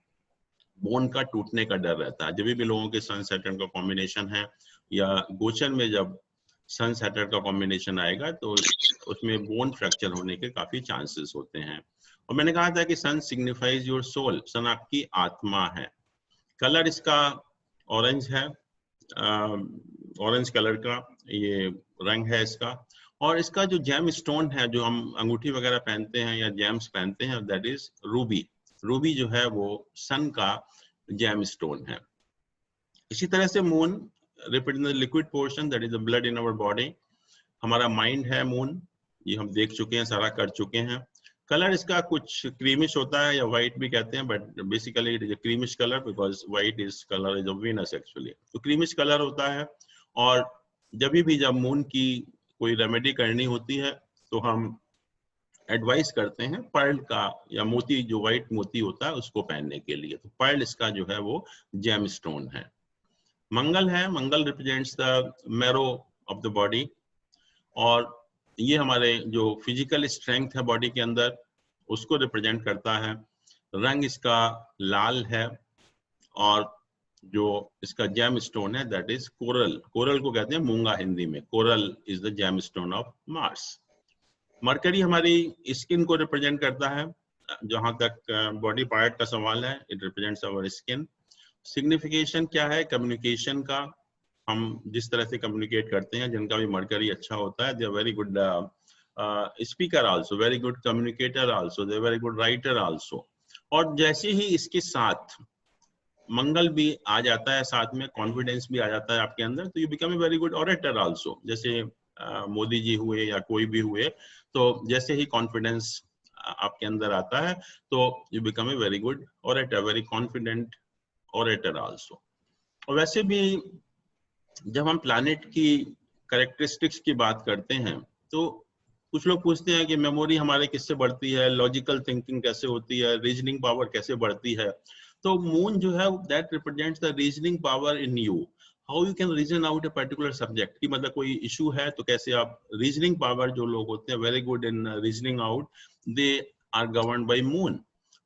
बोन का टूटने का डर रहता है। जब भी लोगों के सन सैटर्न का कॉम्बिनेशन है, या गोचर में जब सन सैटर्न का कॉम्बिनेशन आएगा तो उसमें बोन फ्रैक्चर होने के काफी चांसेस होते हैं। और मैंने कहा था कि सन सिग्निफाइज योर सोल, सन आपकी आत्मा है। कलर इसका ऑरेंज है, ऑरेंज कलर का ये रंग है इसका। और इसका जो जेम स्टोन है, जो हम अंगूठी वगैरह पहनते हैं या जेम्स पहनते हैं, दैट इज रूबी। रूबी जो है वो सन का जेम स्टोन है। इसी तरह से moon represent the liquid portion, that is the blood in our body. हमारा माइंड है मून, ये हम देख चुके हैं, सारा कर चुके हैं। कलर इसका कुछ क्रीमिश होता है या व्हाइट भी कहते हैं, but basically it is a creamish colour because white is colour is of Venus actually. तो क्रीमिश कलर होता है। और जब मून की कोई रेमेडी करनी होती है तो हम एडवाइस करते हैं पर्ल का या मोती, जो व्हाइट मोती होता है उसको पहनने के लिए। तो पर्ल इसका जो है वो जेम स्टोन है। मंगल है, Mangal represents the marrow of the body. और ये हमारे जो फिजिकल स्ट्रेंथ है बॉडी के अंदर उसको रिप्रेजेंट करता है। रंग इसका लाल है। और जो इसका जेम स्टोन है दैट इज कोरल। कोरल को कहते हैं मूंगा हिंदी में। Coral is the gem stone of Mars. Mercury हमारी स्किन को रिप्रेजेंट करता है। जहां तक बॉडी पार्ट का सवाल है, it represents our skin. Signification क्या है कम्युनिकेशन का? हम जिस तरह से कम्युनिकेट करते हैं, जिनका भी मरकरी अच्छा होता है, they are very good speaker also, very good communicator also, they are very good writer also. और जैसे ही इसके साथ मंगल भी आ जाता है, साथ में कॉन्फिडेंस भी आ जाता है आपके अंदर, तो you become a very good orator also. जैसे मोदी जी हुए या कोई भी हुए, तो जैसे ही कॉन्फिडेंस आपके अंदर आता है तो you become a very good orator, very confident orator also. और वैसे भी जब हम प्लैनेट की कैरेक्टरिस्टिक्स की बात करते हैं तो कुछ लोग पूछते हैं कि मेमोरी हमारे किससे बढ़ती है, लॉजिकल थिंकिंग कैसे होती है, रीजनिंग पावर कैसे बढ़ती है। तो मून जो है that represents the reasoning power in you, how you can reason out a particular subject. की मतलब कोई इशू है तो कैसे आप रीजनिंग पावर, जो लोग होते हैं very good in reasoning out, they are governed by moon.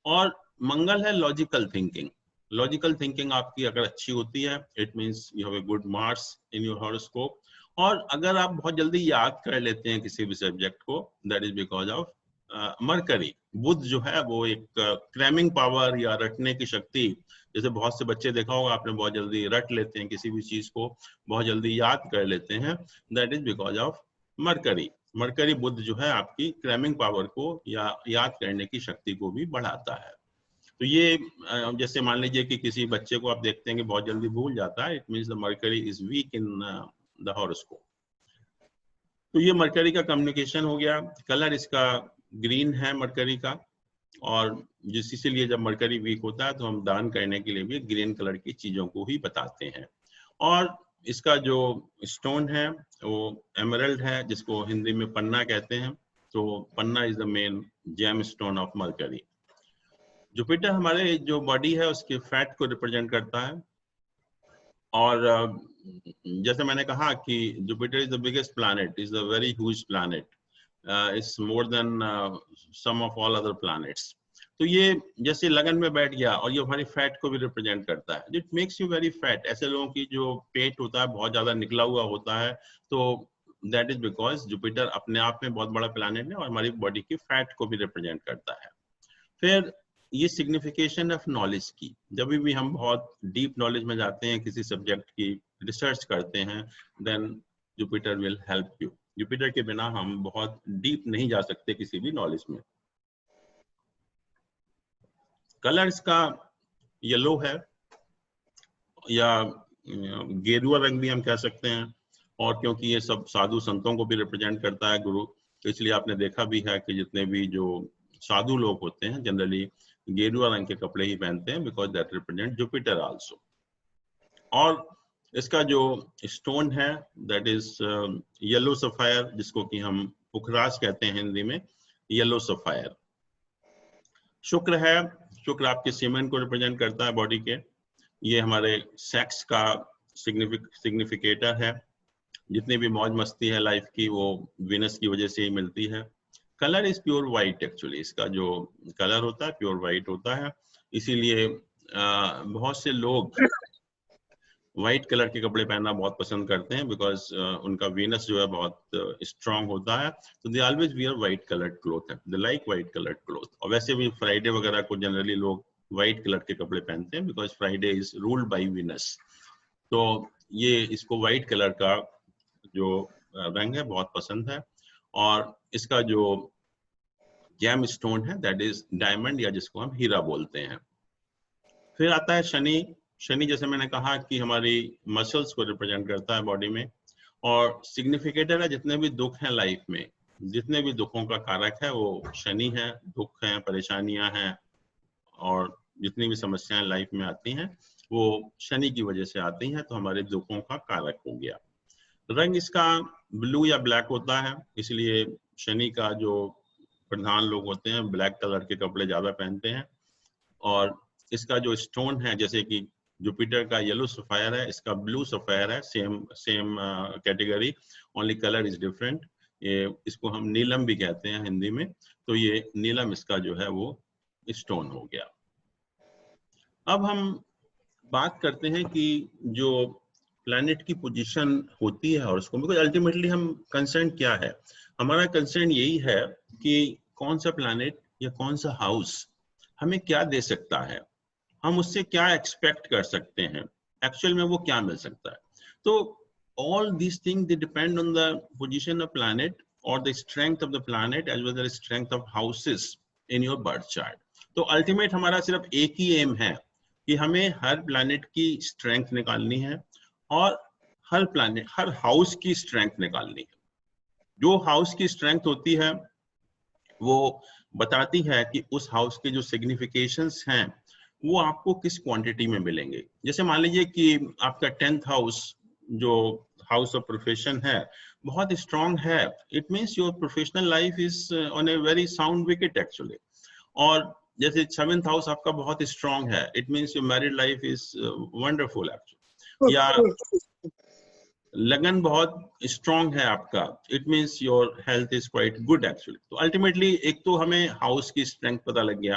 और मंगल है लॉजिकल थिंकिंग। लॉजिकल थिंकिंग आपकी अगर अच्छी होती है, it means you have a good marks in your horoscope. और अगर आप बहुत जल्दी याद कर लेते हैं किसी भी सब्जेक्ट को, that is because of Mercury. Budh जो है वो एक क्रैमिंग पावर या रटने की शक्ति, जैसे बहुत से बच्चे देखा होगा आपने, बहुत जल्दी रट लेते हैं किसी भी चीज को, बहुत जल्दी याद कर लेते हैं, that is because of Mercury. Mercury Budh जो है आपकी क्रैमिंग पावर को या याद करने की शक्ति को भी बढ़ाता है। तो ये जैसे मान लीजिए कि किसी बच्चे को आप देखते हैं कि बहुत जल्दी भूल जाता है, it means the mercury is weak in the horoscope. तो ये मरकरी का कम्युनिकेशन हो गया। कलर इसका ग्रीन है मरकरी का। और जिस इसीलिए जब मरकरी वीक होता है तो हम दान करने के लिए भी ग्रीन कलर की चीजों को ही बताते हैं। और इसका जो स्टोन है वो एमरल्ड है, जिसको हिंदी में पन्ना कहते हैं। तो पन्ना is the main gem stone of Mercury. Jupiter हमारे जो बॉडी है उसके फैट को रिप्रेजेंट करता है। और जैसे मैंने कहा कि Jupiter is the biggest planet, is the very huge planet, it's more than sum of all other planets. तो ये जैसे लगन में बैठ गया, और ये हमारी फैट को भी रिप्रेजेंट करता है। It makes you very fat. ऐसे लोगों की जो पेट होता है बहुत ज्यादा निकला हुआ होता है, तो दैट इज बिकॉज जुपिटर अपने आप में बहुत बड़ा प्लैनेट है और हमारी बॉडी की फैट को भी रिप्रेजेंट करता है। फिर ये सिग्निफिकेशन ऑफ नॉलेज की, जब भी हम बहुत डीप नॉलेज में जाते हैं, किसी सब्जेक्ट की रिसर्च करते हैं, then Jupiter will help you. Jupiter के बिना हम बहुत डीप नहीं जा सकते किसी भी नॉलेज में। कलर इसका येलो है या गेरुआ रंग भी हम कह सकते हैं। और क्योंकि ये सब साधु संतों को भी रिप्रेजेंट करता है गुरु, तो इसलिए आपने देखा भी है कि जितने भी जो साधु लोग होते हैं जनरली गेरुआ रंग के कपड़े ही पहनते हैं, because that represent Jupiter also. और इसका जो स्टोन है दैट इज येलो सफायर, जिसको कि हम पुखराज कहते हैं हिंदी में, येलो सफायर। शुक्र है, शुक्र आपके सीमेन को रिप्रेजेंट करता है बॉडी के। ये हमारे सेक्स का सिग्निफिकेटर है। जितनी भी मौज मस्ती है लाइफ की वो वीनस की वजह से ही मिलती है। Colour is pure white, actually इसका जो कलर होता है प्योर वाइट होता है। इसीलिए बहुत से लोग व्हाइट कलर के कपड़े पहनना बहुत पसंद करते हैं, बिकॉज उनका वीनस जो है बहुत स्ट्रांग होता है, तो they always wear white coloured cloth, they like white coloured cloth. और वैसे भी फ्राइडे वगैरह को जनरली लोग व्हाइट कलर के कपड़े पहनते हैं, because Friday is ruled by Venus. तो ये इसको व्हाइट कलर का जो रंग है बहुत पसंद है। और इसका जो जेम स्टोन है दैट इज डायमंड, या जिसको हम हीरा बोलते हैं। फिर आता है शनि। शनि जैसे मैंने कहा कि हमारी मसल्स को रिप्रेजेंट करता है बॉडी में, और सिग्निफिकेटर है जितने भी दुख हैं लाइफ में, जितने भी दुखों का कारक है वो शनि है। दुख हैं, परेशानियां हैं, और जितनी भी समस्याएं लाइफ में आती हैं वो शनि की वजह से आती हैं, तो हमारे दुखों का कारक हो गया। रंग इसका ब्लू या ब्लैक होता है, इसलिए शनि का जो प्रधान लोग होते हैं ब्लैक कलर के कपड़े ज्यादा पहनते हैं। और इसका जो स्टोन है, जैसे कि जुपिटर का येलो सफायर है, इसका ब्लू सफायर है, same category, only colour is different. ये इसको हम नीलम भी कहते हैं हिंदी में, तो ये नीलम इसका जो है वो स्टोन हो गया। अब हम बात करते हैं कि जो प्लैनेट की पोजीशन होती है हॉरोस्कोप में, बिकॉज अल्टीमेटली हम कंसर्न क्या है, हमारा कंसर्न यही है कि कौन सा प्लैनेट या कौन सा हाउस हमें क्या दे सकता है, हम उससे क्या एक्सपेक्ट कर सकते हैं, एक्चुअल में वो क्या मिल सकता है। तो all these thing they depend on the position of planet और the strength of the planet as well as strength of houses in your birth chart. तो अल्टीमेट हमारा सिर्फ एक ही एम है कि हमें हर प्लैनेट की स्ट्रेंथ निकालनी है, और हर प्लैनेट, हर हाउस की स्ट्रेंथ निकालनी है। जो हाउस की स्ट्रेंथ होती है वो बताती है कि उस हाउस के जो सिग्निफिकेशंस हैं वो आपको किस क्वांटिटी में मिलेंगे। जैसे मान लीजिए कि आपका 10th हाउस, जो हाउस ऑफ प्रोफेशन है, बहुत स्ट्रांग है, it means your professional life is on a very sound wicket actually. और जैसे 7th हाउस आपका बहुत स्ट्रांग है, it means your married life is wonderful actually. या लगन बहुत स्ट्रांग है आपका, it means your health is quite good actually. तो अल्टीमेटली एक तो हमें हाउस की स्ट्रेंथ पता लग गया।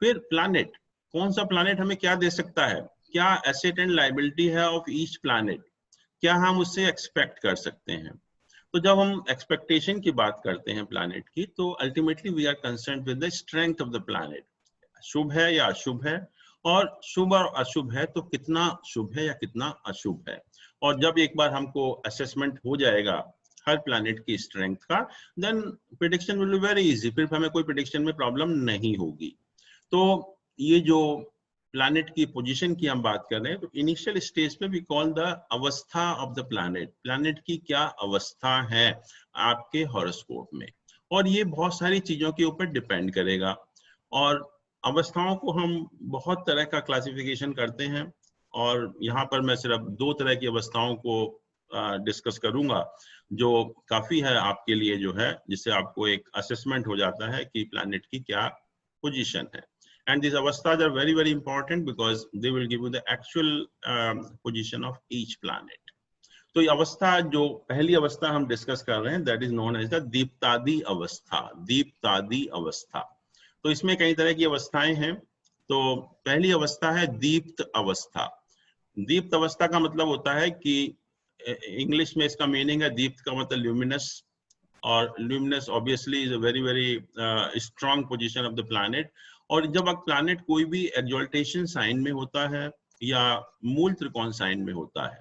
फिर प्लैनेट, कौन सा प्लैनेट हमें क्या दे सकता है, क्या एसेट एंड लायबिलिटी है ऑफ ईच प्लैनेट, क्या हम उससे एक्सपेक्ट कर सकते हैं। तो जब हम एक्सपेक्टेशन की बात करते हैं प्लैनेट की, तो ultimately we are concerned with the strength of the planet, शुभ है या अशुभ है, और शुभ और अशुभ है तो कितना शुभ है या कितना अशुभ है। और जब एक बार हमको असेसमेंट हो जाएगा हर प्लैनेट की स्ट्रेंथ का, then prediction will be very easy, फिर हमें कोई प्रेडिक्शन में प्रॉब्लम नहीं होगी। तो ये जो प्लैनेट की पोजीशन की हम बात कर रहे हैं, तो इनिशियल स्टेज पे वी कॉल द अवस्था ऑफ द प्लैनेट, प्लैनेट की क्या अवस्था है आपके हॉरोस्कोप में, और ये बहुत सारी चीजों के ऊपर डिपेंड करेगा। और अवस्थाओं को हम बहुत तरह का क्लासिफिकेशन करते हैं, और यहाँ पर मैं सिर्फ 2 तरह की अवस्थाओं को डिस्कस करूंगा, जो काफी है आपके लिए, जो है जिससे आपको एक असेसमेंट हो जाता है कि प्लैनेट की क्या पोजीशन है। And these avasthas are very very important because they will give you the actual position of each planet. तो ये अवस्था, जो पहली अवस्था हम डिस्कस कर रहे हैं, that is known as the दीप्तादि अवस्था। दीप्तादि अवस्था, तो इसमें कई तरह की अवस्थाएं हैं। तो पहली अवस्था है दीप्त अवस्था। दीप्त अवस्था का मतलब होता है कि इंग्लिश में इसका मीनिंग है, दीप्त का मतलब ल्यूमिनस, और luminous obviously is a very very strong position of the planet. और जब एक प्लैनेट कोई भी एक्सॉल्टेशन साइन में होता है या मूल त्रिकोण साइन में होता है,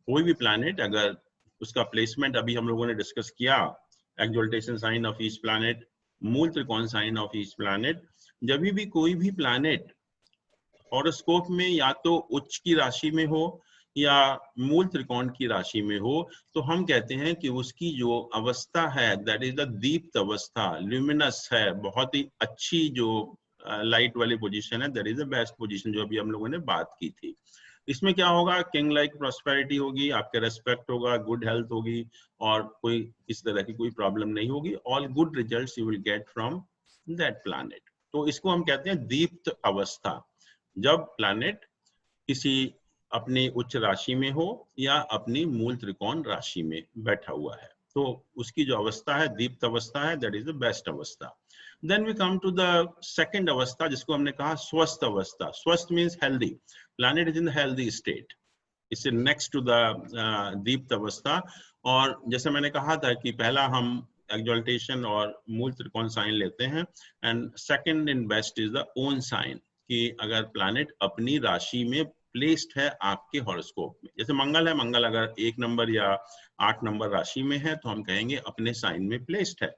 कोई भी प्लैनेट अगर उसका प्लेसमेंट अभी हम लोगों ने डिस्कस किया, exaltation sign of each planet, मूल त्रिकोण साइन ऑफ ईच प्लैनेट, जब भी कोई भी प्लैनेट हॉरोस्कोप में या तो उच्च की राशि में हो या मूल त्रिकोण की राशि में हो, तो हम कहते हैं कि उसकी जो अवस्था है दैट इज द दीप्त अवस्था, ल्यूमिनस है, बहुत ही अच्छी जो लाइट वाली पोजीशन है, that is the best position, जो अभी हम लोगों ने बात की थी। इसमें क्या होगा, किंग लाइक प्रॉस्पेरिटी होगी, आपका रेस्पेक्ट होगा, गुड हेल्थ होगी, और कोई इस तरह की कोई प्रॉब्लम नहीं होगी। All good results you will get from that planet. तो इसको हम कहते हैं दीप्त अवस्था, जब प्लैनेट किसी अपनी उच्च राशि में हो या अपनी मूल त्रिकोण राशि में बैठा हुआ है, तो उसकी जो अवस्था है दीप्त अवस्था है, दैट इज द बेस्ट अवस्था। Then we come to the second अवस्था, जिसको हमने कहा स्वस्थ अवस्था। स्वस्थ means healthy, planet is in the healthy state, इससे नेक्स्ट टू द दीप्त अवस्था। और जैसे मैंने कहा था कि पहला हम एक्सल्टेशन और मूल त्रिकोण साइन लेते हैं, and second in best is the own sign, कि अगर प्लैनेट अपनी राशि में प्लेस्ड है आपके हॉरोस्कोप में। जैसे मंगल है, मंगल अगर 1 नंबर या 8 नंबर राशि में है तो हम कहेंगे अपने साइन में प्लेस्ड है।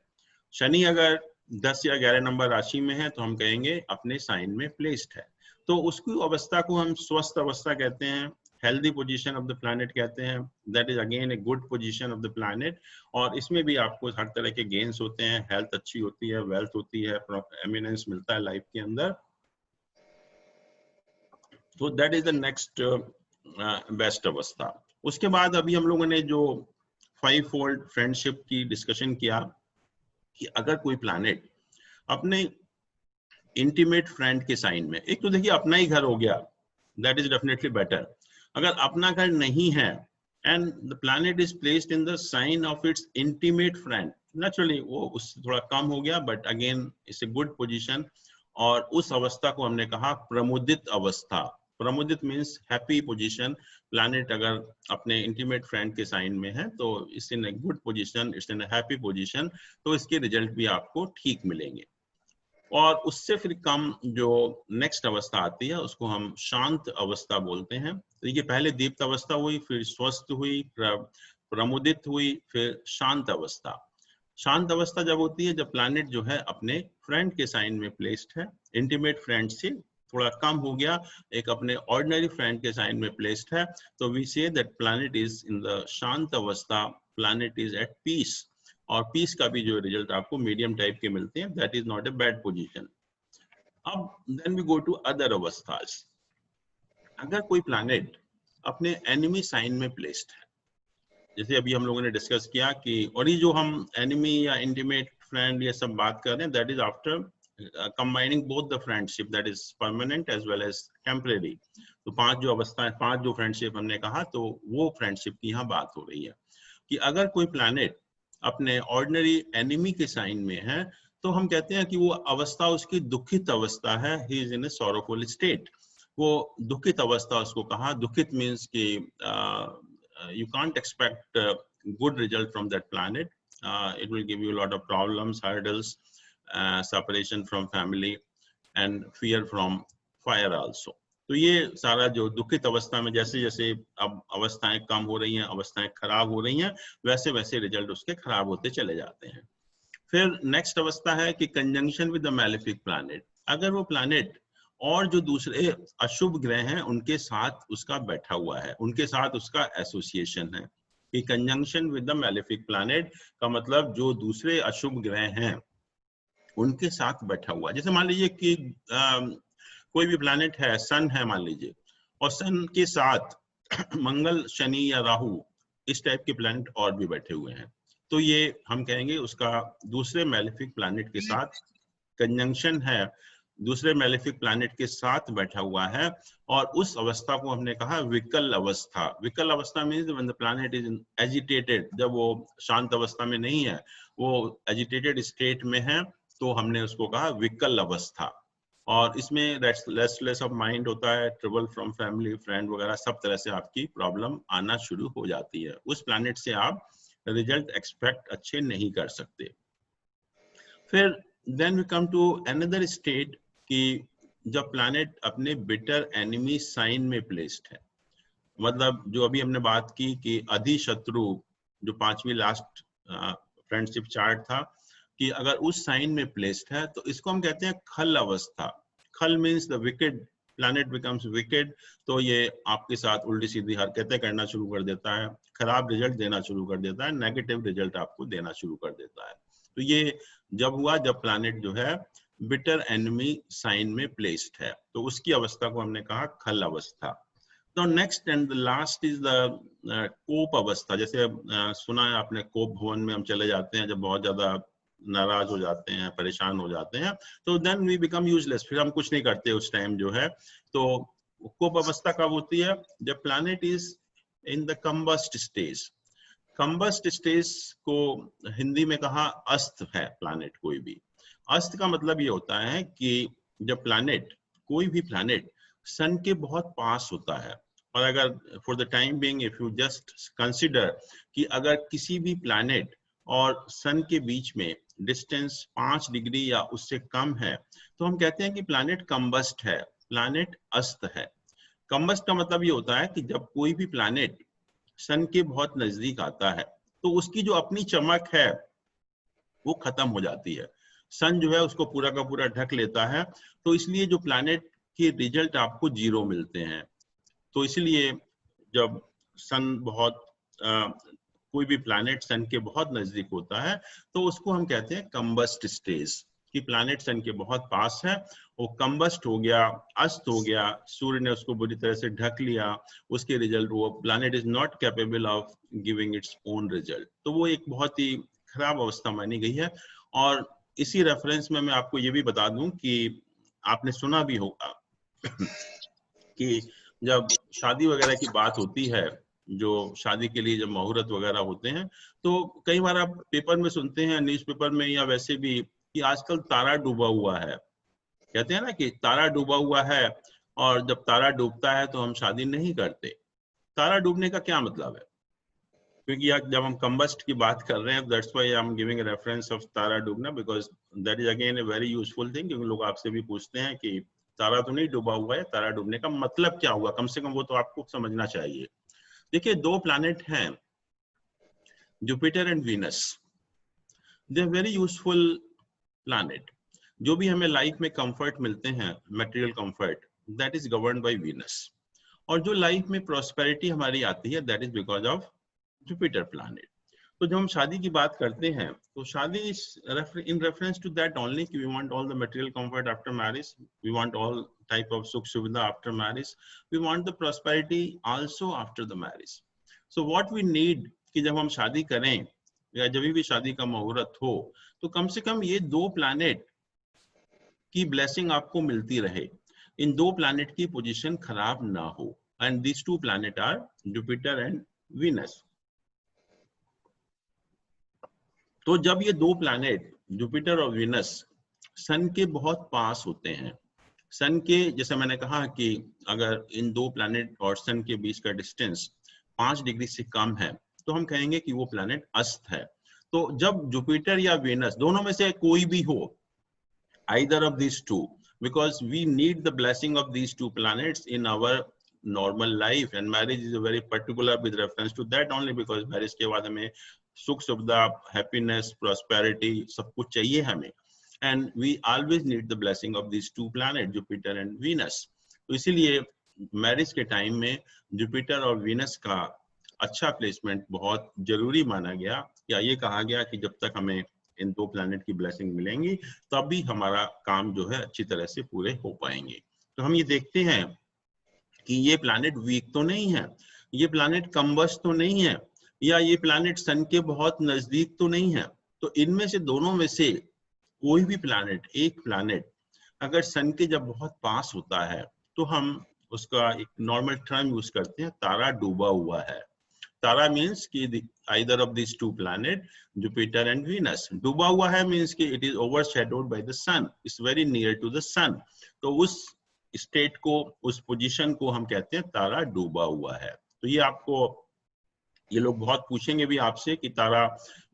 शनि अगर 10 या 11 नंबर राशि में है तो हम कहेंगे अपने साइन में प्लेस्ड है। तो उसकी अवस्था को हम स्वस्थ अवस्था कहते हैं, healthy position of the planet कहते हैं, that is again A good position of the planet. और इसमें भी आपको हर तरह के गेन्स होते हैं, हेल्थ अच्छी होती है, वेल्थ होती है, एमिनेंस मिलता है लाइफ के अंदर। तो that is the next best अवस्था। उसके बाद अभी हम लोगों ने जो 5 फोल्ड फ्रेंडशिप की डिस्कशन किया कि अगर कोई प्लैनेट अपने इंटीमेट फ्रेंड के साइन में, एक तो देखिए अपना ही घर हो गया, दैट इज डेफिनेटली बेटर। अगर अपना घर नहीं है and the planet is placed in the sign of its intimate friend, naturally वो उससे थोड़ा कम हो गया, but again it's a good position. और उस अवस्था को हमने कहा प्रमुदित अवस्था। प्रमुदित मीन्स हैप्पी पोजीशन। प्लैनेट अगर अपने इंटीमेट फ्रेंड के साइन में है तो it's in a good position, it's in a happy position, तो इसके रिजल्ट भी आपको ठीक मिलेंगे। और उससे फिर कम जो नेक्स्ट अवस्था आती है उसको हम शांत अवस्था बोलते हैं। तो ये पहले दीप्त अवस्था हुई, फिर स्वस्थ हुई, प्रमुदित हुई, फिर शांत अवस्था। शांत अवस्था जब होती है जब प्लैनेट जो है अपने फ्रेंड के साइन में प्लेस्ड है, इंटीमेट फ्रेंड से थोड़ा कम हो गया, एक अपने ऑर्डिनरी फ्रेंड के साइन में प्लेस्ड है, तो we say that planet is in the शांत अवस्था, प्लैनेट इज एट पीस। और पीस का भी जो रिजल्ट आपको मीडियम टाइप के मिलते हैं, that is not a bad position. अब then we go to other अवस्थास। अगर कोई प्लैनेट अपने एनिमी साइन में प्लेस्ड है, जैसे अभी हम लोगों ने डिस्कस किया कि, और ये जो हम एनिमी या इंटीमेट फ्रेंड ये सब बात कर रहे हैं, that is after combining both the friendship, that is permanent as well as temporary. तो 5 जो अवस्थाएं, 5 जो फ्रेंडशिप हमने कहा, तो वो फ्रेंडशिप की यहाँ बात हो रही है कि अगर कोई प्लैनेट अपने ऑर्डिनरी एनिमी के साइन में है तो हम कहते हैं कि वो अवस्था उसकी दुखित अवस्था है, he is in A sorrowful state. वो दुखित अवस्था उसको कहा। दुखित मीन्स कि you can't expect good result from that planet. It will give you a lot of problems, hurdles, separation from family and fear from fire also. तो ये सारा जो दुखित अवस्था में जैसे जैसे अब अवस्थाएं कम हो रही हैं, अवस्थाएं खराब हो रही हैं, वैसे वैसे रिजल्ट उसके खराब होते चले जाते हैं। फिर नेक्स्ट अवस्था है कि conjunction with the malefic planet. अगर वो प्लैनेट और जो दूसरे अशुभ ग्रह हैं उनके साथ उसका बैठा हुआ है, उनके साथ उसका एसोसिएशन है। कि conjunction with the malefic planet का मतलब जो दूसरे अशुभ ग्रह हैं उनके साथ बैठा हुआ है। जैसे मान लीजिए कि कोई भी प्लैनेट है, सन है मान लीजिए, और सन के साथ मंगल, शनि या राहु, इस टाइप के प्लैनेट और भी बैठे हुए हैं, तो ये हम कहेंगे उसका दूसरे मैलेफिक प्लैनेट के साथ कंजंक्शन है, दूसरे मैलेफिक प्लैनेट के साथ बैठा हुआ है। और उस अवस्था को हमने कहा विकल अवस्था। विकल अवस्था means when the planet is agitated, जब वो शांत अवस्था में नहीं है, वो एजिटेटेड स्टेट में है, तो हमने उसको कहा विकल अवस्था। और इसमें रेस्टलेस ऑफ माइंड होता है, ट्रबल फ्रॉम फैमिली, फ्रेंड वगैरह, सब तरह से आपकी प्रॉब्लम आना शुरू हो जाती है। उस प्लैनेट से आप रिजल्ट एक्सपेक्ट अच्छे नहीं कर सकते। फिर then we come to another state कि जब प्लैनेट अपने बिटर एनिमी साइन में प्लेस्ड है, मतलब जो अभी हमने बात की कि अधिशत्रु, जो 5वीं लास्ट फ्रेंडशिप चार्ट था, कि अगर उस साइन में प्लेस्ड है तो इसको हम कहते हैं खल अवस्था। खल means the wicked, planet becomes wicked, तो ये आपके साथ उल्टी सीधी हरकतें करना शुरू कर देता है, खराब रिजल्ट देना शुरू कर देता है, नेगेटिव रिजल्ट आपको देना शुरू कर देता है। तो ये जब हुआ जब प्लैनेट जो है बिटर एनिमी साइन में प्लेस्ड है, तो उसकी अवस्था को हमने कहा खल अवस्था। तो next and the last is the कोप अवस्था। जैसे सुना है आपने, कोप भवन में हम चले जाते हैं जब बहुत ज्यादा नाराज हो जाते हैं, परेशान हो जाते हैं, तो देन वी बिकम यूजलेस, फिर हम कुछ नहीं करते उस टाइम जो है। तो कोप अवस्था कब होती है? जब planet is in the combust stage. Combust stage को हिंदी में कहा अस्त है प्लैनेट कोई भी। अस्त का मतलब ये होता है कि जब प्लैनेट, कोई भी प्लैनेट सन के बहुत पास होता है, और अगर for the time being if you just consider कि अगर किसी भी प्लैनेट और सन के बीच में डिस्टेंस 5 डिग्री या उससे कम है, तो हम कहते हैं कि प्लैनेट कंबस्ट है, प्लैनेट अस्त है। कंबस्ट का मतलब ये होता है कि जब कोई भी प्लैनेट सन के बहुत नजदीक आता है तो उसकी जो अपनी चमक है वो खत्म हो जाती है, सन जो है उसको पूरा का पूरा ढक लेता है, तो इसलिए जो प्लैनेट के रिजल्ट आपको 0 मिलते हैं। तो इसलिए जब सन बहुत कोई भी प्लैनेट सन के बहुत नजदीक होता है तो उसको हम कहते हैं कंबस्ट स्टेज, कि प्लैनेट सन के बहुत पास है, वो कंबस्ट हो गया, अस्त हो गया, सूर्य ने उसको बुरी तरह से ढक लिया, उसके रिजल्ट वो planet is not capable of giving its own result, तो वो एक बहुत ही खराब अवस्था मानी गई है। और इसी रेफरेंस में मैं आपको ये भी बता दूं कि आपने सुना भी होगा कि जब शादी वगैरह की बात होती है, जो शादी के लिए जब मुहूर्त वगैरह होते हैं, तो कई बार आप पेपर में सुनते हैं, न्यूज़पेपर में या वैसे भी, कि आजकल तारा डूबा हुआ है। कहते हैं ना कि तारा डूबा हुआ है, और जब तारा डूबता है तो हम शादी नहीं करते। तारा डूबने का क्या मतलब है? क्योंकि जब हम कंबस्ट की बात कर रहे हैं, that's why I am giving a reference of तारा डूबना, because that is again a very useful thing, क्योंकि लोग आपसे भी पूछते हैं कि तारा तो नहीं डूबा हुआ है, तारा डूबने का मतलब क्या हुआ, कम से कम वो तो आपको समझना चाहिए। देखिए, 2 प्लैनेट हैं, Jupiter and Venus, they are very useful planet. जो भी हमें लाइफ में कंफर्ट मिलते हैं, material comfort, that is governed by Venus. और जो लाइफ में प्रॉस्पेरिटी हमारी आती है, that is because of Jupiter planet. तो जब हम शादी की बात करते हैं तो शादी in reference to that only कि we want all the material comfort after marriage, we want all type of सुख सुविधा after marriage, we want the prosperity also after the marriage. So what we need कि जब हम शादी करें या जब भी शादी का मुहूर्त हो, तो कम से कम ये 2 प्लैनेट की ब्लेसिंग आपको मिलती रहे, इन 2 प्लैनेट की पोजीशन खराब ना हो, and these 2 planet are Jupiter and Venus. तो जब ये 2 प्लैनेट जुपिटर और वीनस सन के बहुत पास होते हैं, सन के, जैसे मैंने कहा कि अगर इन 2 प्लैनेट और सन के बीच का डिस्टेंस 5 डिग्री से कम है, तो हम कहेंगे कि वो प्लैनेट अस्त है। तो जब जुपिटर या वीनस दोनों में से कोई भी हो, either of these two, because we need the blessing of these 2 planets in our normal life, and marriage is a very particular with reference to that only, because marriage के बाद हमें सुख सुविधा, happiness, prosperity सब कुछ चाहिए हमें, and we always need the blessing of these 2 planets, Jupiter and Venus. तो इसीलिए मैरिज के टाइम में जुपिटर और वीनस का अच्छा प्लेसमेंट बहुत जरूरी माना गया, या ये कहा गया कि जब तक हमें इन 2 प्लैनेट की ब्लेसिंग मिलेंगी तभी हमारा काम जो है अच्छी तरह से पूरे हो पाएंगे। तो हम ये देखते हैं कि ये प्लैनेट वीक तो नहीं है, ये प्लैनेट कम्बस्ट तो नहीं है, या ये प्लैनेट सन के बहुत नजदीक तो नहीं है। तो इनमें से दोनों में से कोई भी प्लैनेट, एक प्लैनेट अगर सन के जब बहुत पास होता है, तो हम उसका एक नॉर्मल टर्म यूज करते हैं, तारा डूबा हुआ है। तारा मीन्स कि either of these 2 planet, Jupiter and Venus, डूबा हुआ है मीन्स कि it is overshadowed by the sun, it's very near to the sun। तो उस स्टेट को, उस पोजीशन को हम कहते हैं तारा डूबा हुआ है। तो ये आपको, ये लोग बहुत पूछेंगे भी आपसे कि तारा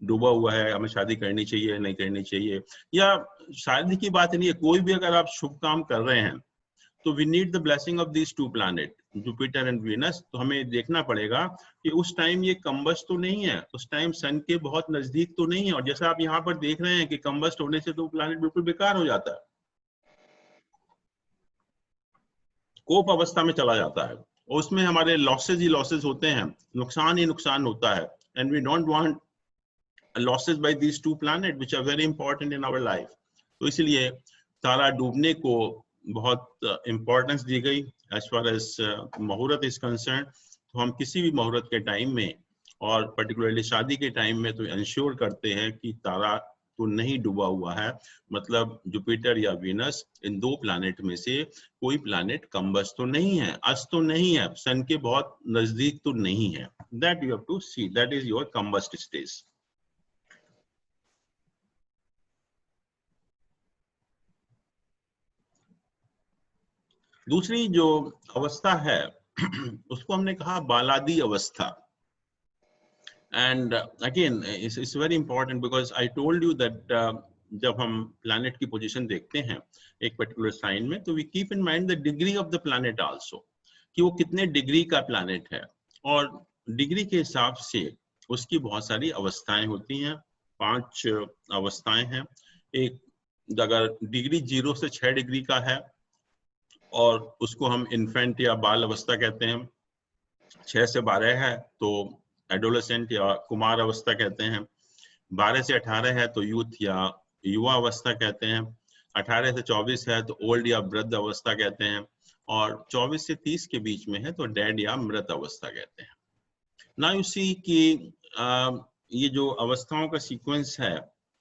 डूबा हुआ है, हमें शादी करनी चाहिए नहीं करनी चाहिए, या शादी की बात नहीं है, कोई भी अगर आप शुभ काम कर रहे हैं तो we need the blessing of these 2 planet, Jupiter and Venus. तो हमें देखना पड़ेगा कि उस टाइम ये कंबस्ट तो नहीं है, उस टाइम सन के बहुत नजदीक तो नहीं है, और जैसा आप यहाँ पर देख रहे हैं कि कंबस्ट होने से तो प्लैनेट बिल्कुल बेकार हो जाता है, कोप अवस्था में चला जाता है, और उसमें हमारे लॉसेज ही लॉसेज होते हैं, नुकसान ही नुकसान होता है, and we don't want losses by these 2 planet which are very important in our life. तो इसलिए तारा डूबने को बहुत इंपॉर्टेंस दी गई एज फार एज मुहूर्त इज कंसर्न। तो हम किसी भी मुहूर्त के टाइम में, और पर्टिकुलरली शादी के टाइम में, तो इंश्योर करते हैं कि तारा तो नहीं डूबा हुआ है, मतलब जुपिटर या वीनस, इन 2 प्लैनेट में से कोई प्लैनेट कंबस्ट तो नहीं है, अस्त तो नहीं है, सन के बहुत नजदीक तो नहीं है। That you have to see, that is your combust stage. दूसरी जो अवस्था है उसको हमने कहा बालादी अवस्था। And again it's very important because I told you that जब हम प्लैनेट की पोजीशन देखते हैं एक पर्टिकुलर साइन में, तो we keep in mind the degree of the planet also, कि वो कितने डिग्री का प्लैनेट है। और डिग्री के हिसाब से उसकी बहुत सारी अवस्थाएं होती हैं, 5 अवस्थाएं हैं। एक, अगर डिग्री 0 से 6 डिग्री का है और उसको हम इन्फेंट या बाल अवस्था कहते हैं, 6 से 12 है तो एडोलेसेंट या कुमार अवस्था कहते हैं, 12 से 18 है तो यूथ या युवा अवस्था कहते हैं, 18 से 24 है तो ओल्ड या वृद्ध अवस्था कहते हैं, और 24 से 30 के बीच में है तो डेड या मृत अवस्था कहते हैं। नाउ यू सी कि ये जो अवस्थाओं का सीक्वेंस है,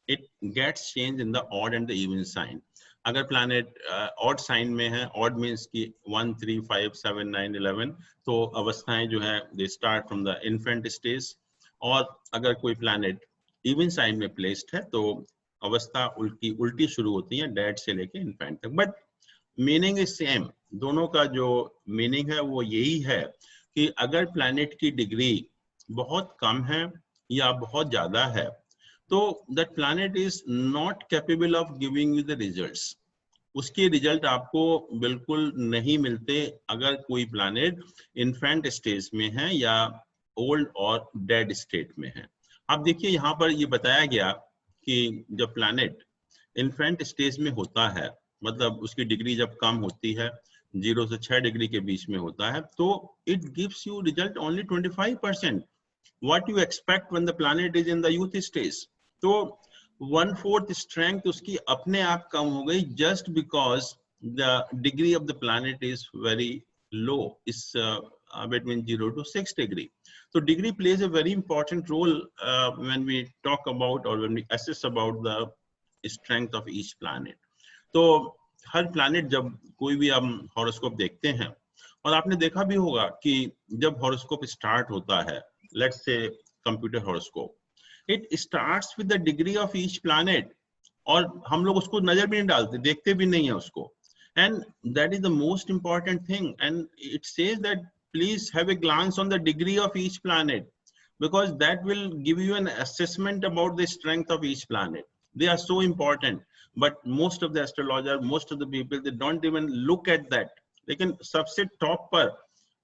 it gets change in the odd and the even sign. अगर प्लैनेट ऑड साइन में है, ऑड मींस कि 1, 3, 5, 7, 9, 11, तो अवस्थाएं जो है they start from the infant stage. और अगर कोई प्लैनेट इवन साइन में प्लेस्ड है तो अवस्था उल्टी शुरू होती है डेड से लेके इन्फेंट तक। बट मीनिंग इज सेम, दोनों का जो मीनिंग है वो यही है कि अगर प्लैनेट की डिग्री बहुत कम है या बहुत ज्यादा है तो that planet is not capable of giving you the results. उसके रिजल्ट आपको बिल्कुल नहीं मिलते अगर कोई प्लैनेट इन्फेंट स्टेज में है या ओल्ड और डेड स्टेट में है। आप देखिए यहाँ पर ये बताया गया कि जब प्लैनेट इन्फेंट स्टेज में होता है, मतलब उसकी डिग्री जब कम होती है, 0 से 6 डिग्री के बीच में होता है, तो it gives you result only 25%। What you expect when the planet is in the youth stage. तो 1/4 स्ट्रेंथ उसकी अपने आप कम हो गई just because the degree of the planet is very low, is between 0 to 6 degree. So degree plays a very important role when we talk about or when we assess about the strength of each planet. तो हर planet जब कोई भी हम horoscope देखते हैं, और आपने देखा भी होगा कि जब हॉरोस्कोप स्टार्ट होता है, let's say computer horoscope, it starts with the degree of each planet, और हम लोग उसको नजर भी नहीं डालते, देखते भी नहीं है उसको, and that is the most important thing, and it says that please have a glance on the degree of each planet because that will give you an assessment about the strength of each planet. They are so important, but most of the astrologers, most of the people, they don't even look at that. लेकिन सबसे top पर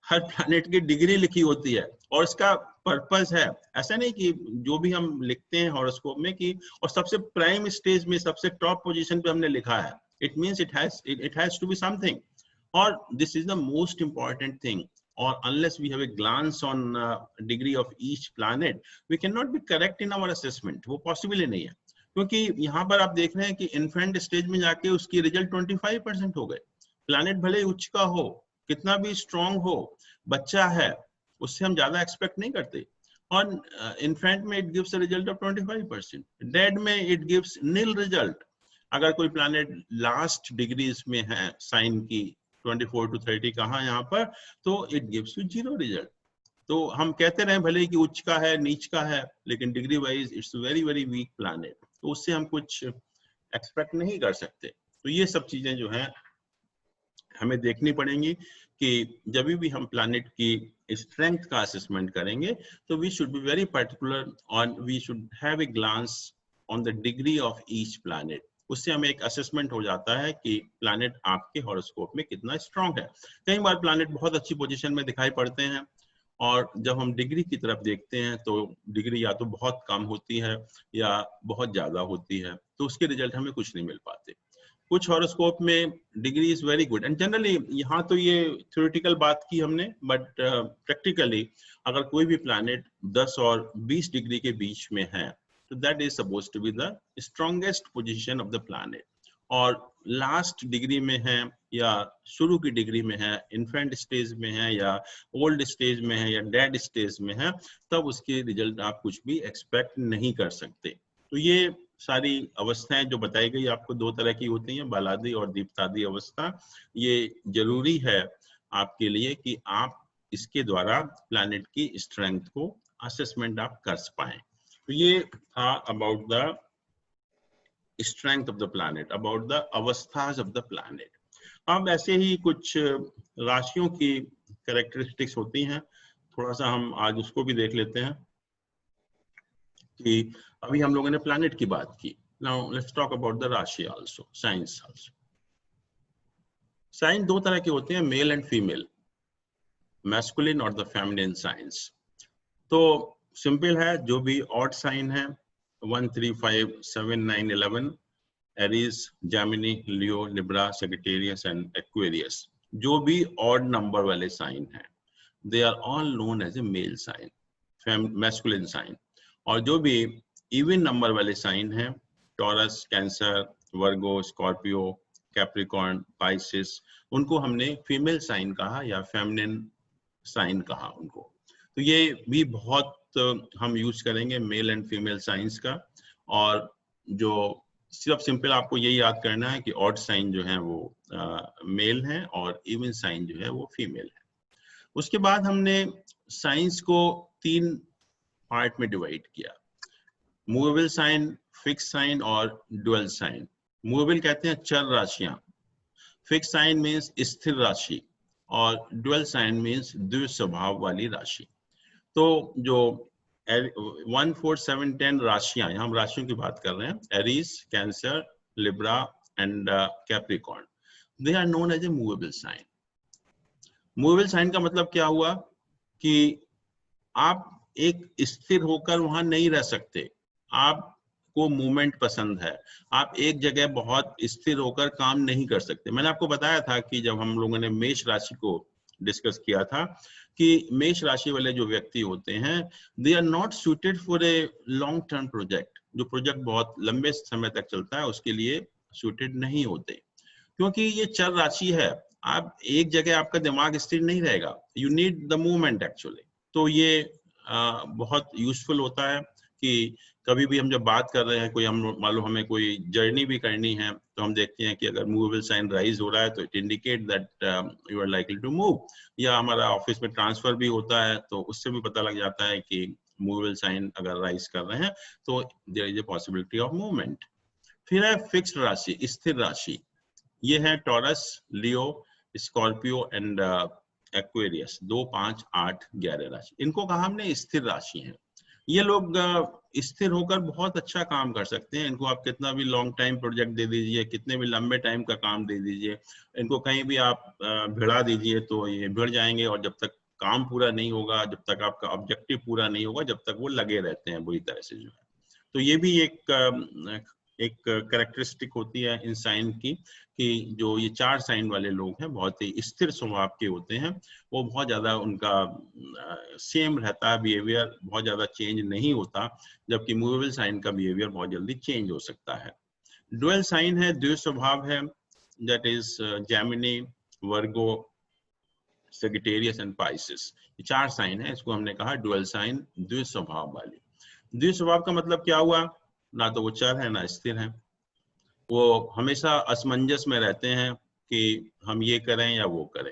हर planet की degree लिखी होती है और इसका purpose है, ऐसा नहीं कि जो भी हम लिखते हैं हॉरोस्कोप में कि और सबसे प्राइम स्टेज में सबसे टॉप पोजीशन पे हमने लिखा है, it means it has to be something, or this is the most important thing, or unless we have a glance on degree of each planet we cannot be correct in our assessment. वो possible ही नहीं है, क्योंकि यहाँ पर आप देख रहे हैं कि इन्फेंट स्टेज में जाके उसकी रिजल्ट 25% हो गए। प्लैनेट भले उच्च का हो, कितना भी स्ट्रॉन्ग हो, बच्चा है, उससे हम ज्यादा एक्सपेक्ट नहीं करते। और इन्फेंट में it gives a result of 25%, dead में इट गिव्स नील रिजल्ट। अगर कोई प्लैनेट लास्ट डिग्रीज में है साइन की 24 to 30 कहाँ यहाँ पर, तो इट गिव्स यू 0 रिजल्ट। तो हम कहते रहे भले कि उच्च का है नीच का है, लेकिन degree wise it's very very weak planet, तो उससे हम कुछ एक्सपेक्ट नहीं कर सकते। तो ये सब चीजें जो है हमें देखनी पड़ेंगी कि जब भी हम प्लैनेट की स्ट्रेंथ का असेसमेंट करेंगे तो we should be very particular और we should have a glance on the degree of each planet. उससे हमें एक असेसमेंट हो जाता है कि प्लैनेट आपके हॉरोस्कोप में कितना स्ट्रांग है। कई बार प्लैनेट बहुत अच्छी पोजीशन में दिखाई पड़ते हैं और जब हम डिग्री की तरफ देखते हैं तो डिग्री या तो बहुत कम होती है या बहुत ज्यादा होती है, तो उसके रिजल्ट हमें कुछ नहीं मिल पाते। कुछ हॉरोस्कोप में degree is very good and generally, यहाँ तो ये थ्योरेटिकल बात की हमने, बट प्रैक्टिकली अगर कोई भी प्लैनेट 10 और 20 डिग्री के बीच में है तो that is supposed to be the strongest position of the planet. और लास्ट डिग्री में है या शुरू की डिग्री में है, इन्फेंट स्टेज में है या ओल्ड स्टेज में है या डेड स्टेज में है, तब उसके रिजल्ट आप कुछ भी एक्सपेक्ट नहीं कर सकते। तो ये सारी अवस्थाएं जो बताई गई आपको 2 तरह की होती हैं, बालादी और दीप्तादी अवस्था। ये जरूरी है आपके लिए कि आप इसके द्वारा प्लैनेट की स्ट्रेंथ को असेसमेंट आप कर पाएं। तो ये था about the strength of the planet, about the अवस्थास of the planet। अब ऐसे ही कुछ राशियों की कैरेक्टरिस्टिक्स होती हैं, थोड़ा सा हम आज उसको भी देख लेते हैं कि अभी हम लोगों ने प्लैनेट की बात की. Now let's talk about the राशि आल्सो, साइंस आल्सो. साइन दो तरह के होते हैं, मेल एंड फीमेल, मैस्कुलिन और द फेमिनिन साइंस. तो सिंपल है, जो भी ऑड साइन है 1 3 5 7 9 11, Aries, Gemini, Leo, Libra, Sagittarius and Aquarius, जो भी ऑड नंबर वाले साइन हैं, they are all known as a male sign, masculine sign. और जो भी इवन नंबर वाले साइन हैं, Taurus, Cancer, Virgo, Scorpio, Capricorn, Pisces, उनको हमने फीमेल साइन कहा या फेमिनिन साइन कहा उनको. तो ये भी बहुत हम यूज करेंगे मेल एंड फीमेल साइंस का. और जो सिर्फ सिंपल आपको यही याद करना है कि ऑड साइन जो है वो मेल है और इवन साइन जो है वो फीमेल है. उसके बाद हमने साइंस को 3 पार्ट में डिवाइड किया, मूवेबल साइन, फिक्स साइन और डुअल साइन. मूवेबल कहते हैं चर राशियां, फिक्स साइन मीन्स स्थिर राशि, और डुअल साइन मीन्स द्विस्वभाव वाली राशि. तो जो 1 4 7 10 राशियां, हम राशियों की बात कर रहे हैं, Aries, Cancer, Libra and Capricorn, they are known as a movable sign. Movable sign का मतलब क्या हुआ कि आप एक स्थिर होकर वहां नहीं रह सकते, आपको मूवमेंट पसंद है, आप एक जगह बहुत स्थिर होकर काम नहीं कर सकते. मैंने आपको बताया था कि जब हम लोगों ने मेष राशि को डिस्कस किया था कि मेष राशि वाले जो व्यक्ति होते हैं, they are not suited for a long term project. जो प्रोजेक्ट बहुत लंबे समय तक चलता है उसके लिए सुटेड नहीं होते, क्योंकि ये चर राशि है, आप एक जगह आपका दिमाग स्थिर नहीं रहेगा, you need the movement actually. तो ये बहुत यूजफुल होता है कि कभी भी हम जब बात कर रहे हैं, कोई हम मान लो हमें कोई जर्नी भी करनी है, तो हम देखते हैं कि अगर मूवेबल साइन राइज हो रहा है तो it indicate that you are likely to move. या हमारा ऑफिस में ट्रांसफर भी होता है तो उससे भी पता लग जाता है कि मूवेबल साइन अगर राइज कर रहे हैं तो there is a possibility of movement. फिर है फिक्स्ड राशि, स्थिर राशि. ये है Taurus, Leo, Scorpio and Aquarius, 2 5 8 11 राशि. इनको कहा हमने स्थिर राशि हैं. ये लोग स्थिर होकर बहुत अच्छा काम कर सकते हैं. इनको आप कितना भी लॉन्ग टाइम प्रोजेक्ट दे दीजिए, कितने भी लंबे टाइम का काम दे दीजिए, इनको कहीं भी आप भिड़ा दीजिए तो ये भिड़ जाएंगे, और जब तक काम पूरा नहीं होगा, जब तक आपका ऑब्जेक्टिव पूरा नहीं होगा, जब तक वो लगे रहते हैं बुरी तरह से जो है. तो ये भी एक कैरेक्टरिस्टिक होती है इन साइन की, कि जो ये 4 साइन वाले लोग हैं बहुत ही स्थिर स्वभाव के होते हैं. वो बहुत ज्यादा उनका सेम रहता है बिहेवियर, बहुत ज्यादा चेंज नहीं होता, जबकि मूवेबल साइन का बिहेवियर बहुत जल्दी चेंज हो सकता है. डुअल साइन है, द्विस्वभाव है, that is Gemini, Virgo, Sagittarius and Pisces. ये 4 साइन है, इसको हमने कहा डुअल साइन, द्विस्वभाव वाली. द्विस्वभाव का मतलब क्या हुआ, ना तो वो चर है ना स्थिर है, वो हमेशा असमंजस में रहते हैं कि हम ये करें या वो करें.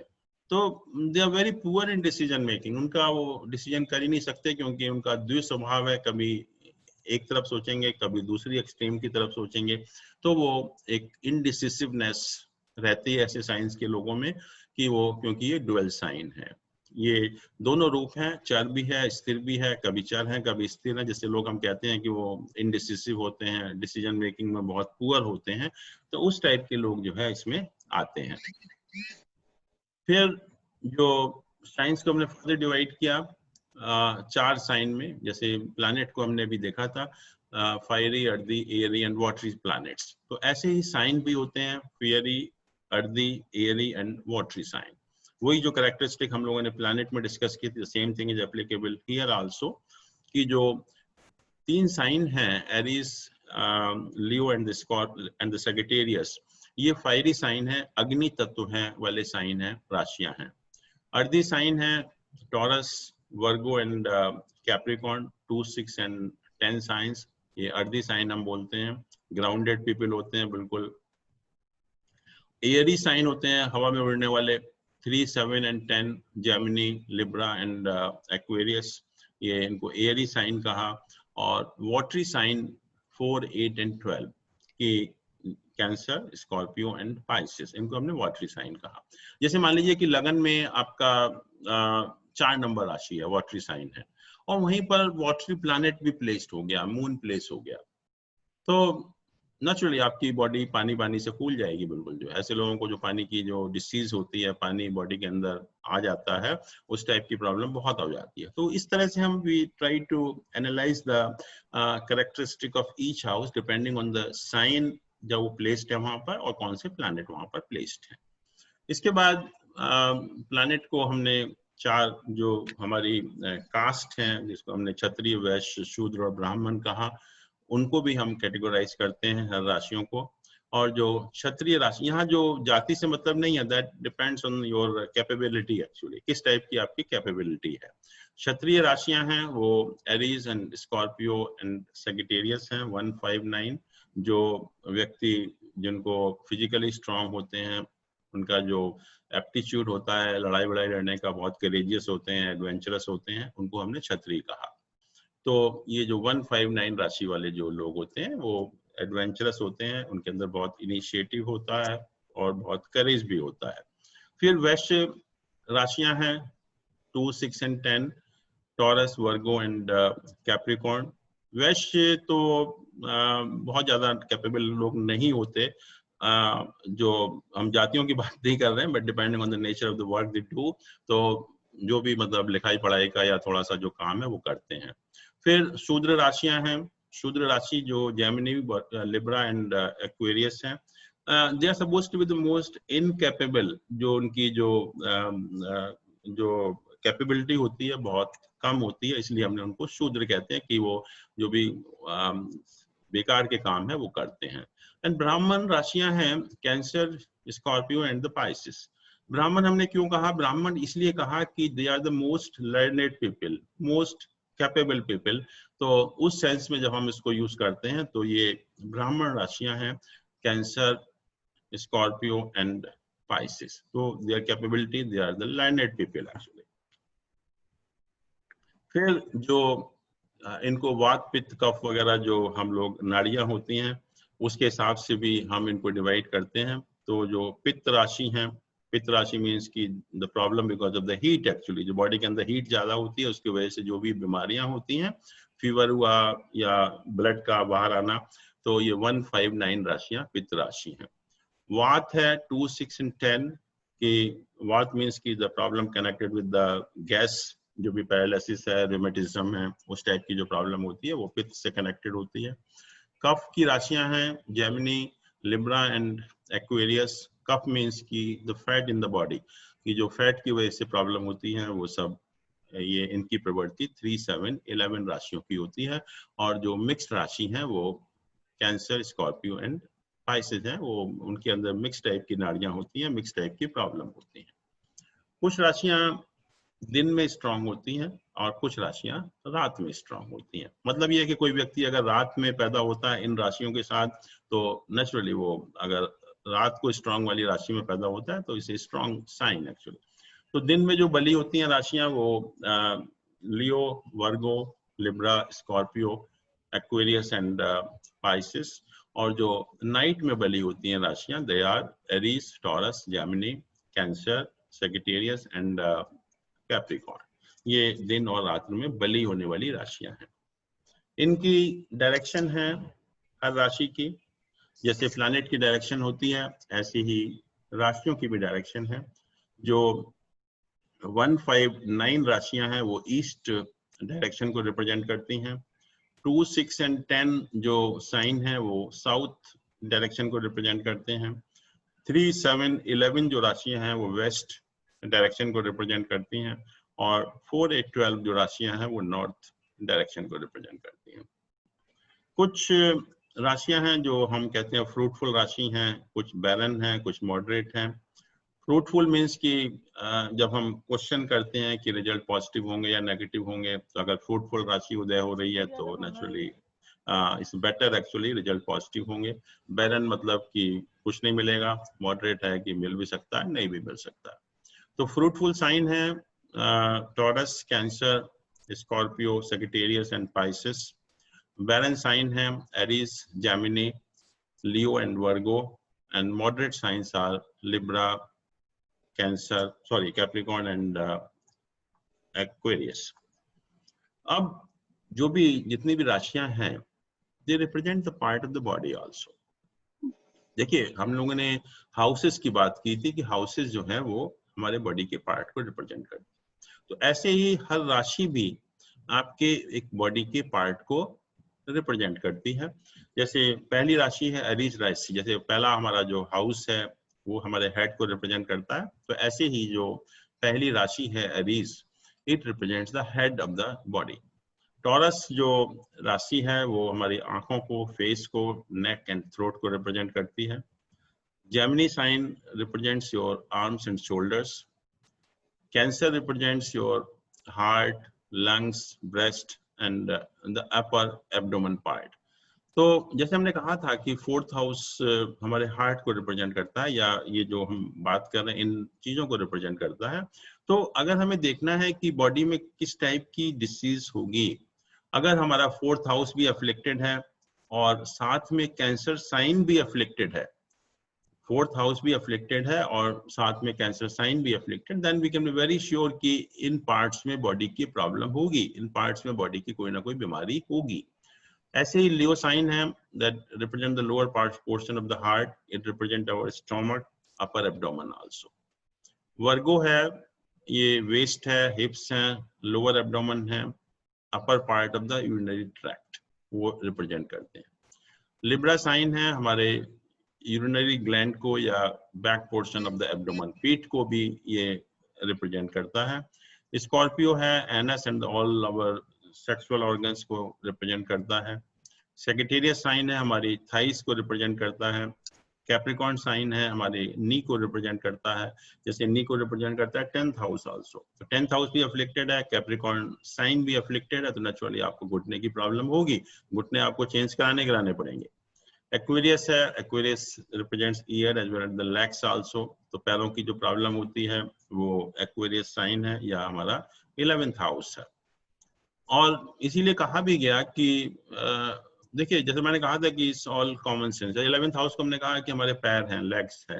तो they are very poor in decision making, उनका वो डिसीजन कर ही नहीं सकते, क्योंकि उनका द्विस्वभाव है, कभी एक तरफ सोचेंगे, कभी दूसरी एक्सट्रीम की तरफ सोचेंगे. तो वो एक इनडिसिसिवनेस रहती है ऐसे साइंस के लोगों में, कि वो, क्योंकि ये डुअल साइन है. ये दोनों रूप हैं, चर भी है, स्थिर भी है, कभी चर है कभी स्थिर है. जैसे लोग हम कहते हैं कि वो इनडिसिसिव होते हैं, डिसीजन मेकिंग में बहुत पुअर होते हैं, तो उस टाइप के लोग जो है इसमें आते हैं. फिर जो साइंस को हमने फर्दर डिवाइड किया 4 साइन में, जैसे प्लैनेट को हमने भी देखा था, fiery, earthy, airy and watery planets. तो ऐसे ही साइन भी होते हैं, fiery, earthy, airy and watery sign. वही जो कैरेक्टरिस्टिक हम लोगों ने प्लैनेट में डिस्कस की थी, same thing is applicable here also, कि जो 3 साइन हैं, Aries, Leo and the Sagittarius, ये फायरी साइन है, अग्नि तत्व है वाले साइन है, राशियां हैं. अर्दी साइन है, taurus, Virgo and Capricorn, 2 6 and 10 science. ये अर्दी साइन हम बोलते हैं, ग्राउंडेड पीपल होते हैं बिल्कुल. एयरी साइन होते हैं, हवा में उड़ने वाले, 3 7 and 10, Gemini, Libra and Aquarius, ये इनको एयरी साइन कहा. और वाटरी साइन 4 8 एंड 12, कि कैंसर, स्कॉर्पियो एंड पाइसेस, इनको हमने वाटरी साइन कहा। जैसे मान लीजिए कि लगन में आपका 4 नंबर राशि है, वाटरी साइन है, और वहीं पर वाटरी प्लैनेट भी प्लेस्ड हो गया, मून प्लेस हो गया, तो नेचुरली आपकी बॉडी पानी पानी से फूल जाएगी बिल्कुल। जो ऐसे लोगों को जो पानी की जो डिसीज होती है, पानी बॉडी के अंदर आ जाता है, उस टाइप की प्रॉब्लम बहुत हो जाती है। तो इस तरह से हम we try to analyse the characteristic of each house depending on the sign जब वो प्लेस्ड है वहां पर, और कौन से प्लैनेट वहां पर प्लेस्ड है। इसके बाद प्लैनेट को हमने 4 जो हमारी कास्ट हैं, जिसको हमने क्षत्रिय, वैश्य, शूद्र और ब्राह्मण कहा, उनको भी हम कैटेगराइज करते हैं हर राशियों को। और जो क्षत्रिय राशि, यहाँ जो जाति से मतलब नहीं है, that depends on your capability, actually किस टाइप की आपकी कैपेबिलिटी है। क्षत्रिय राशियां हैं वो Aries and Scorpio and Sagittarius हैं, 159। जो व्यक्ति जिनको फिजिकली स्ट्रांग होते हैं, उनका जो एप्टीट्यूड होता है लड़ाई वड़ाई लड़ने का, बहुत करेजियस होते हैं, एडवेंचरस होते हैं, उनको हमने क्षत्रिय कहा। तो ये जो 159 राशि वाले जो लोग होते हैं वो एडवेंचरस होते हैं, उनके अंदर बहुत इनिशिएटिव होता है और बहुत करेज भी होता है। फिर वैश्य राशियां हैं 2, 6 and 10, taurus, Virgo and Capricorn. वैश्य तो बहुत ज्यादा कैपेबल लोग नहीं होते, जो हम जातियों की बात नहीं कर रहे हैं, but depending on the nature of the work they do, तो जो भी मतलब लिखाई पढ़ाई का या थोड़ा सा जो काम है वो करते हैं। फिर शूद्र राशियां हैं, शूद्र राशि जो जेमिनी, लिब्रा एंड एक्वेरियस हैं। They are supposed to be the most incapable, जो उनकी जो कैपेबिलिटी होती है बहुत कम होती है, इसलिए हमने उनको शूद्र कहते हैं कि वो जो भी बेकार के काम है वो करते हैं। एंड ब्राह्मण राशियां हैं Cancer, Scorpio and the Pisces. ब्राह्मण हमने क्यों कहा? ब्राह्मण इसलिए कहा कि they are the most learned people, most capable people. तो उस सेंस में जब हम इसको यूज करते हैं तो ये ब्राह्मण राशियां हैं कैंसर, स्कॉर्पियो एंड पाइसेस। तो their capability, they are the learned people actually. फिर जो इनको वात, पित्त, कफ वगैरह जो हम लोग नाड़ियां होती हैं उसके हिसाब से भी हम इनको डिवाइड करते हैं। तो जो पित्त राशि हैं, पित्त राशि मीन्स की the problem because of the heat, actually जो बॉडी के अंदर हीट ज्यादा होती है उसकी वजह से जो भी बीमारियां होती हैं, फीवर हुआ या ब्लड का बाहर आना, तो ये 159 राशियां पित्त राशि हैं। वात है 2, 6 एंड 10 की। वात मीन्स की the problem connected with the gas, जो भी पैरालिसिस है, रूमेटिज्म है, उस टाइप की जो प्रॉब्लम होती है वो पित्त से कनेक्टेड होती है। कफ की राशियां हैं जेमिनी, लिब्रा एंड एक्वेरियस। कफ मीन्स की the fat in the body, की जो फैट की वजह से प्रॉब्लम होती है वो सब, ये इनकी प्रवृत्ति 3, 7, 11 राशियों की होती है। और जो मिक्स्ड राशि है वो कैंसर, स्कॉर्पियो एंड पाइसेस हैं, वो उनके अंदर मिक्स टाइप की नाड़ियां होती हैं, मिक्स टाइप की प्रॉब्लम होती हैं। कुछ राशियां दिन में स्ट्रांग होती हैं और कुछ राशियां रात में स्ट्रांग होती हैं। मतलब ये है कि कोई व्यक्ति अगर रात में पैदा होता है इन राशियों के साथ, तो नेचुरली वो अगर रात को स्ट्रांग वाली राशि में पैदा होता है तो इसे स्ट्रांग साइन एक्चुअली। तो दिन में जो बली होती हैं राशियां वो Leo, Virgo, Libra, Scorpio, Aquarius and Pisces. और जो नाइट में बली होती हैं राशियां, they are Aries, Taurus, Gemini, Cancer, Sagittarius and Capricorn. ये दिन और रात में बली होने वाली राशियां हैं। इनकी डायरेक्शन है हर राशि की, जैसे प्लैनेट की डायरेक्शन होती है ऐसी ही राशियों की भी डायरेक्शन है। जो 159 राशियां हैं वो ईस्ट डायरेक्शन को रिप्रेजेंट करती हैं। 2, 6 एंड 10 जो साइन है वो साउथ डायरेक्शन को रिप्रेजेंट करते हैं। 3, 7, 11 जो राशियां हैं वो वेस्ट डायरेक्शन को रिप्रेजेंट करती हैं। और 4, 8, 12 जो राशियां हैं वो नॉर्थ डायरेक्शन को रिप्रेजेंट करती हैं। कुछ राशियां हैं जो हम कहते हैं फ्रूटफुल राशि हैं, कुछ बैरन हैं, कुछ मॉडरेट हैं। फ्रूटफुल मीन्स कि जब हम क्वेश्चन करते हैं कि रिजल्ट पॉजिटिव होंगे या नेगेटिव होंगे, तो अगर फ्रूटफुल राशि उदय हो रही है तो naturally it's better, actually result positive होंगे। बैरन मतलब कि कुछ नहीं मिलेगा, मॉडरेट है कि मिल भी सकता है, नहीं भी मिल सकता। तो फ्रूटफुल साइन है Taurus, Cancer, Scorpio, Sagittarius and Pisces. Barren sign है Aries, Gemini, Leo and Virgo, and moderate signs are Libra, Cancer, sorry, Capricorn and Aquarius. अब जो भी जितनी भी राशियां हैं, they represent the part of the body also. देखिए हम लोगों ने हाउसेस की बात की थी कि हाउसेस जो हैं वो हमारे बॉडी के पार्ट को रिप्रेजेंट करते हैं, तो ऐसे ही हर राशि भी आपके एक बॉडी के पार्ट को रिप्रेजेंट करती है। जैसे पहली राशि है एरीज राशि, जैसे पहला हमारा जो हाउस है वो हमारे हेड को रिप्रेजेंट करता है, तो ऐसे ही जो पहली राशि है Aries, it represents the head of the body. Taurus जो राशि है वो हमारी आंखों को, फेस को, नेक एंड थ्रोट को रिप्रेजेंट करती है। Gemini sign represents your arms and shoulders. Cancer represents your heart, lungs, breast and the upper abdomen part. तो जैसे हमने कहा था कि फोर्थ हाउस हमारे हार्ट को रिप्रेजेंट करता है, या ये जो हम बात कर रहे हैं इन चीजों को रिप्रेजेंट करता है। तो अगर हमें देखना है कि बॉडी में किस टाइप की डिसीज होगी, अगर हमारा फोर्थ हाउस भी अफ्लिक्टेड है और साथ में कैंसर साइन भी अफ्लिक्टेड है, फोर्थ हाउस भी अफ्लिक्टेड है और साथ में कैंसर साइन भी afflicted, then we can be very sure कि इन पार्ट्स में बॉडी की प्रॉब्लम होगी, इन पार्ट्स में बॉडी की कोई ना कोई बीमारी होगी। ऐसे ही लियो साइन है, that represent the lower part portion of the heart, it represent our stomach, upper abdomen also. Virgo है, ये वेस्ट है, हिप्स हैं, लोअर एब्डोमेन है, upper part of the urinary tract वो रिप्रेजेंट करते हैं। लिब्रा साइन है, हमारे यूरिनरी ग्लैंड को या back portion of the abdomen, पीठ को भी ये रिप्रेजेंट करता है। स्कॉर्पियो है, anus and all our sexual organs को रिप्रेजेंट करता है। सेक्रेटेरियस साइन है, हमारी थाइस को रिप्रेजेंट करता है। कैप्रिकॉर्न साइन है, हमारे नी को रिप्रेजेंट करता है, जैसे नी को रिप्रेजेंट करता है 10th हाउस आल्सो। तो 10th हाउस भी अफ्लिक्टेड है, कैप्रिकॉर्न साइन भी अफ्लिक्टेड है, तो नेचुरली आपको घुटने की प्रॉब्लम होगी, घुटने आपको चेंज कराने पड़ेंगे। एक्वेरियस है, Aquarius represents ear as well as the legs also, तो पैरों की जो प्रॉब्लम होती है वो एक्वेरियस साइन है या हमारा 11th हाउस है। और इसीलिए कहा भी गया कि देखिए जैसे मैंने कहा था कि it's all common sense, 11th house को हमने कहा कि हमारे पैर हैं, लेग्स है,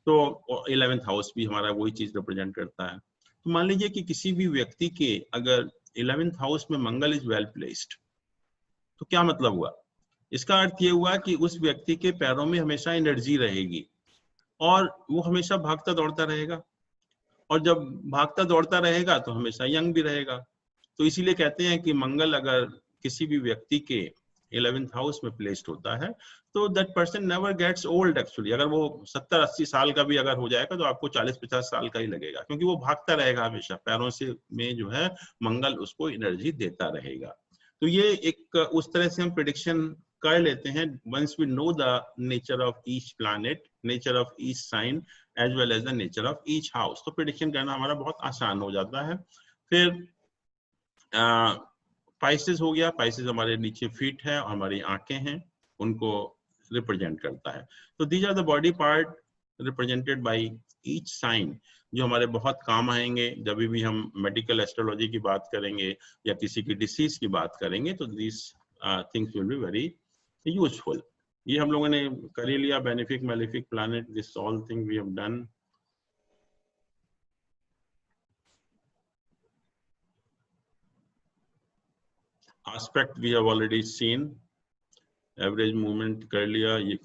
तो 11th हाउस भी हमारा वही चीज रिप्रेजेंट करता है। तो मान लीजिए कि किसी भी व्यक्ति के अगर 11th हाउस में मंगल इज वेल प्लेस्ड, तो क्या मतलब हुआ, इसका अर्थ ये हुआ कि उस व्यक्ति के पैरों में हमेशा एनर्जी रहेगी और वो हमेशा भागता दौड़ता रहेगा, और जब भागता दौड़ता रहेगा तो हमेशा यंग भी रहेगा। तो इसीलिए कहते हैं कि मंगल अगर किसी भी व्यक्ति के 11th हाउस में प्लेस्ड होता है तो that person never gets old actually. अगर वो 70-80 साल का भी अगर हो जाएगा तो आपको 40-50 साल का ही लगेगा, क्योंकि वो भागता रहेगा हमेशा, पैरों से में जो है मंगल उसको एनर्जी देता रहेगा। तो ये एक उस तरह से हम प्रिडिक्शन कर लेते हैं, once we know the nature of each planet, nature of each sign as well as the nature of each house, तो प्रिडिक्शन करना हमारा बहुत आसान हो जाता है। फिर पाइसेस हो गया, पाइसेस हमारे नीचे फीट है और हमारी आंखें हैं, उनको रिप्रेजेंट करता है। तो these are the body part represented by each sign, जो हमारे बहुत काम आएंगे जब भी हम मेडिकल एस्ट्रोलॉजी की बात करेंगे या किसी की डिसीज की बात करेंगे, तो this things will be very useful. ये हम लोगों ने कर ही लिया, benefic malefic planet, this all thing we have done. Aspect we have already seen, average movement कर लिया। ये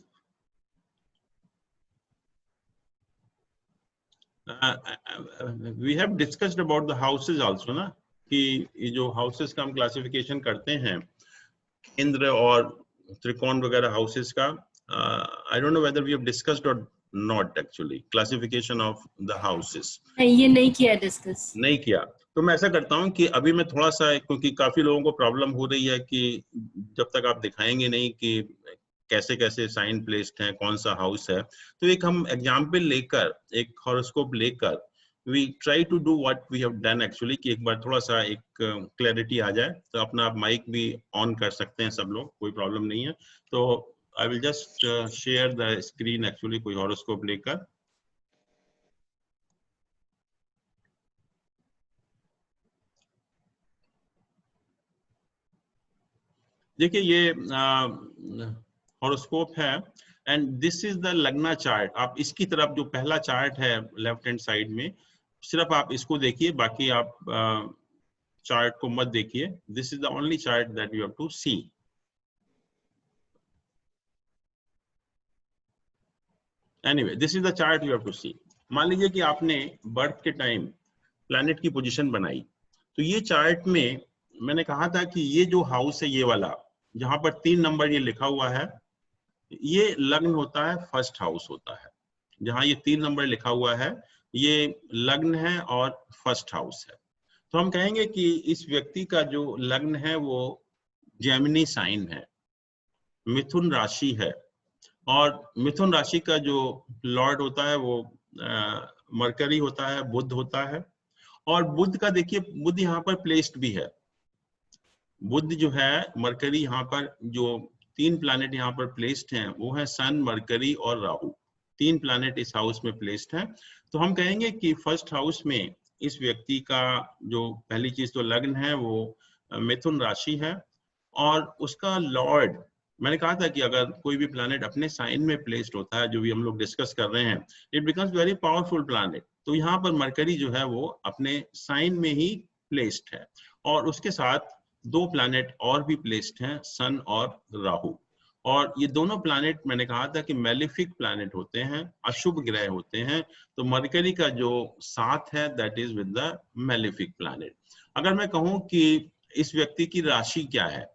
we have discussed about the houses also ना, कि ये जो houses का हम classification करते हैं, केंद्र और त्रिकोण वगैरह houses का, I don't know whether we have discussed or not actually classification of the houses। ये नहीं किया डिस्कस, नहीं किया। तो मैं ऐसा करता हूँ कि अभी मैं थोड़ा सा, क्योंकि काफी लोगों को प्रॉब्लम हो रही है कि जब तक आप दिखाएंगे नहीं कि कैसे कैसे साइन प्लेस्ड हैं, कौन सा हाउस है, तो एक हम एग्जाम्पल लेकर, एक हॉरोस्कोप लेकर we try to do what we have done actually, कि एक बार थोड़ा सा एक क्लैरिटी आ जाए। तो अपना आप माइक भी ऑन कर सकते हैं सब लोग, कोई प्रॉब्लम नहीं है। तो I will just share the screen actually, कोई हॉरोस्कोप लेकर। देखिए ये हॉरोस्कोप है, एंड दिस इज द लग्ना चार्ट। आप इसकी तरफ जो पहला चार्ट है लेफ्ट हैंड साइड में, सिर्फ आप इसको देखिए, बाकी आप चार्ट को मत देखिए। This is the only chart that you have to see. Anyway, this is the chart you have to see. मान लीजिए कि आपने बर्थ के टाइम प्लैनेट की पोजीशन बनाई, तो ये चार्ट में मैंने कहा था कि ये जो हाउस है, ये वाला जहां पर 3 नंबर ये लिखा हुआ है, ये लग्न होता है, फर्स्ट हाउस होता है। जहां ये 3 नंबर लिखा हुआ है, ये लग्न है और फर्स्ट हाउस है। तो हम कहेंगे कि इस व्यक्ति का जो लग्न है वो जेमिनी साइन है, मिथुन राशि है, और मिथुन राशि का जो लॉर्ड होता है वो मरकरी होता है, बुध होता है। और बुध का देखिए, बुध यहाँ पर प्लेस्ड भी है। बुध जो है, मरकरी यहाँ पर जो 3 प्लैनेट यहाँ पर प्लेस्ड हैं वो है सन, मरकरी और राहु। 3 प्लैनेट इस हाउस में प्लेस्ड हैं। तो हम कहेंगे कि फर्स्ट हाउस में इस व्यक्ति का जो पहली चीज तो लग्न है वो मिथुन राशि है, और उसका लॉर्ड, मैंने कहा था कि अगर कोई भी प्लैनेट अपने साइन में प्लेस्ड होता है, जो भी हम लोग डिस्कस कर रहे हैं, it becomes very powerful planet. तो यहाँ पर मरकरी जो है वो अपने साइन में ही प्लेस्ड है, और उसके साथ 2 प्लैनेट और भी प्लेस्ड हैं, सन और राहु। और ये दोनों प्लैनेट मैंने कहा था कि मैलिफिक प्लैनेट होते हैं, अशुभ ग्रह होते हैं। तो मरकरी का जो साथ है that is with the malefic planet. अगर मैं कहूं कि इस व्यक्ति की राशि क्या है,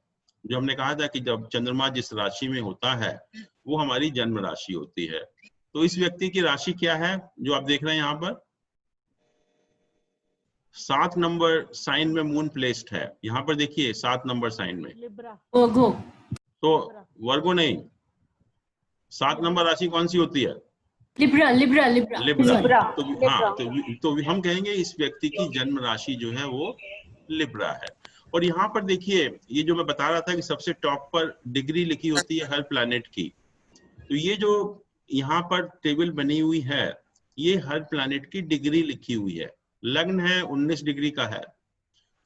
जो हमने कहा था कि जब चंद्रमा जिस राशि में होता है वो हमारी जन्म राशि होती है। तो इस व्यक्ति की राशि क्या है जो आप देख रहे हैं यहाँ पर, 7 नंबर साइन में मून प्लेस्ड है। यहाँ पर देखिए 7 नंबर साइन में, वर्गो। तो वर्गो नहीं, 7 नंबर राशि कौन सी होती है? Libra, Libra, Libra. लिब्रा। तो हाँ, तो हम कहेंगे इस व्यक्ति की जन्म राशि जो है वो लिब्रा है। और यहाँ पर देखिए, ये जो मैं बता रहा था कि सबसे टॉप पर डिग्री लिखी होती है हर प्लैनेट की, तो ये जो यहाँ पर टेबल बनी हुई है, ये हर प्लैनेट की डिग्री लिखी हुई है। लग्न है 19 डिग्री का है,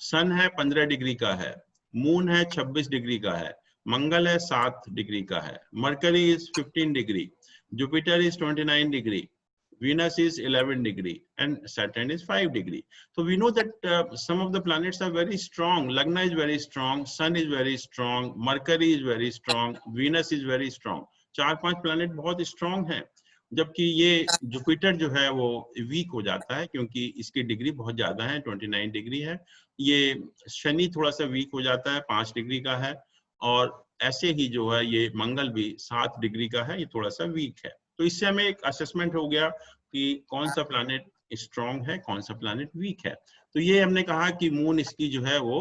सन है 15 डिग्री का है, मून है 26 डिग्री का है, मंगल है 7 डिग्री का है, mercury is 15 degree, Jupiter is 29 degree, Venus is 11 degree, and Saturn is 5 degree. So we know that some of the planets are very strong. Lagna is very strong, Sun is very strong, Mercury is very strong, Venus is very strong. 4-5 planet बहुत strong हैं, जबकि ये Jupiter जो है वो week हो जाता है क्योंकि इसकी डिग्री बहुत ज्यादा है, 29 डिग्री है। ये शनि थोड़ा सा वीक हो जाता है, 5 डिग्री का है, और ऐसे ही जो है ये मंगल भी 7 डिग्री का है, ये थोड़ा सा वीक है। तो इससे हमें एक असेसमेंट हो गया कि कौन सा प्लैनेट स्ट्रांग है, कौन सा प्लैनेट वीक है। तो ये हमने कहा कि मून इसकी जो है वो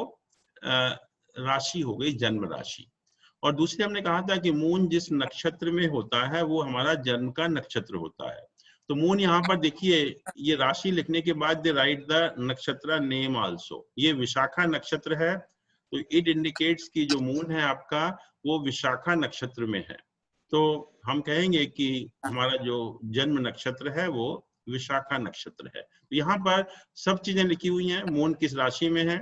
राशि हो गई जन्म राशि। और दूसरी हमने कहा था कि मून जिस नक्षत्र में होता है वो हमारा जन्म का नक्षत्र होता है। तो मून यहाँ पर देखिए, ये राशि लिखने के बाद दे राइट द नक्षत्र नेम आल्सो। ये विशाखा नक्षत्र है, तो इट इंडिकेट्स कि जो मून है आपका वो विशाखा नक्षत्र में है। तो हम कहेंगे कि हमारा जो जन्म नक्षत्र है वो विशाखा नक्षत्र है। तो यहाँ पर सब चीजें लिखी हुई हैं। मून किस राशि में है,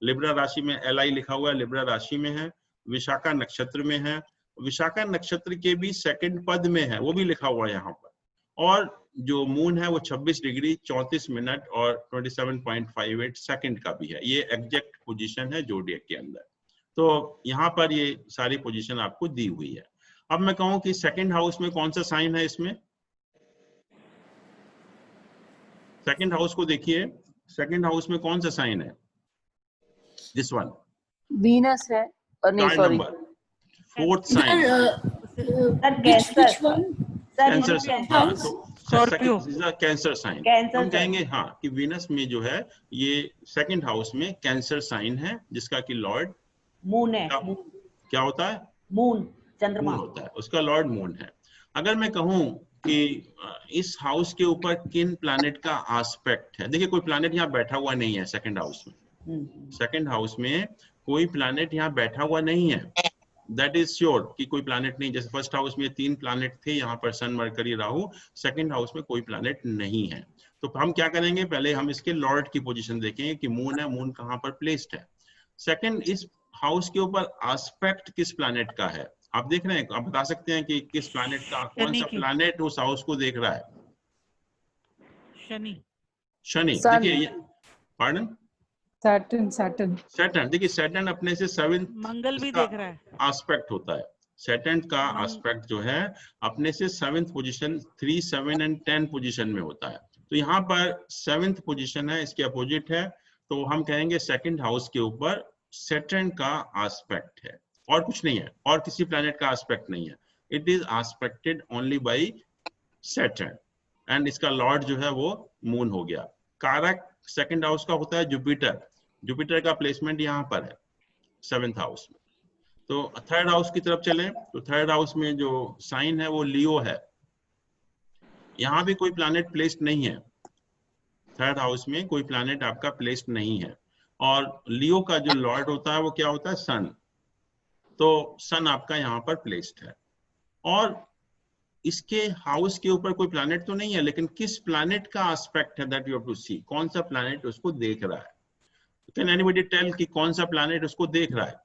लिब्रा राशि में, LI लिखा हुआ है, लिब्रा राशि में है, विशाखा नक्षत्र में है, विशाखा नक्षत्र के भी सेकंड पद में है, वो भी लिखा हुआ है यहाँ पर। और जो मून है वो 26 डिग्री 34 मिनट और 27.58 सेकंड का भी है। ये एग्जैक्ट पोजीशन है जोडिएक के अंदर। तो यहाँ पर ये सारी पोजीशन आपको दी हुई है। अब मैं कहूँ कि सेकंड हाउस में कौन सा साइन है, इसमें सेकंड हाउस को देखिए, सेकंड हाउस में कौन सा साइन है? दिस वन, वीनस है, और नहीं sorry, fourth sign Which one? Cancer. हाँ, तो स्कॉर्पियो, कैंसर साइन। हम कहेंगे हाँ कि वीनस में जो है ये सेकंड हाउस में कैंसर साइन है, जिसका कि लॉर्ड मून है। क्या होता है? मून, चंद्रमा होता है, उसका लॉर्ड मून है। अगर मैं कहूं कि इस हाउस के ऊपर किन प्लैनेट का एस्पेक्ट है, देखिए कोई प्लैनेट यहाँ बैठा हुआ नहीं है सेकंड हाउस में। सेकंड हाउस में कोई प्लैनेट यहाँ बैठा हुआ नहीं है, दैट इज श्योर कि कोई प्लैनेट नहीं। जैसे फर्स्ट हाउस में 3 प्लैनेट थे, यहाँ पर सन, मरकरी, राहु। सेकंड हाउस में कोई प्लैनेट नहीं है। तो हम क्या करेंगे, पहले हम इसके लॉर्ड की पोजीशन देखेंगे कि मून है, मून कहाँ पर प्लेस्ड है। सेकंड, इस हाउस के ऊपर एस्पेक्ट किस प्लैनेट का है। आप देख रहे हैं, आप बता सकते हैं कि किस प्लैनेट का, कौन सा प्लैनेट उस हाउस को देख रहा है? शनि। शनि। Sun. देखिए, पार्डन, Saturn. सैटर्न। देखिए सैटर्न अपने से 7th मंगल भी देख रहा है। एस्पेक्ट होता है। सैटर्न का एस्पेक्ट जो है अपने से 7th पोजीशन, 3, 7 एंड 10 पोजीशन में होता है। तो यहाँ पर 7th पोजीशन है, इसके अपोजिट है, तो हम कहेंगे सेकंड हाउस के ऊपर सैटर्न का एस्पेक्ट है, और कुछ नहीं है, और किसी प्लैनेट का एस्पेक्ट नहीं है। It is expected only by Saturn, and इसका लॉर्ड जो है वो मून हो गया। कारक सेकंड हाउस का होता है जुपिटर। जुपिटर का प्लेसमेंट यहाँ पर है 7th हाउस में। तो थर्ड हाउस की तरफ चलें तो थर्ड हाउस में जो साइन है वो लियो है। यहाँ भी कोई प्लैनेट प्लेस्ड नहीं है, थर्ड हाउस में कोई प्लैनेट आपका प्लेस्ड नहीं है। और लियो का जो लॉर्ड होता है वो क्या होता है? सन। तो सन आपका यहाँ पर प्लेस्ड है, और इसके हाउस के ऊपर कोई प्लैनेट तो नहीं है, लेकिन किस प्लैनेट का एस्पेक्ट है दैट यू हैव टू सी, कौन सा प्लैनेट उसको देख रहा है। कैन एनीबॉडी टेल कि कौन सा प्लैनेट उसको देख रहा है?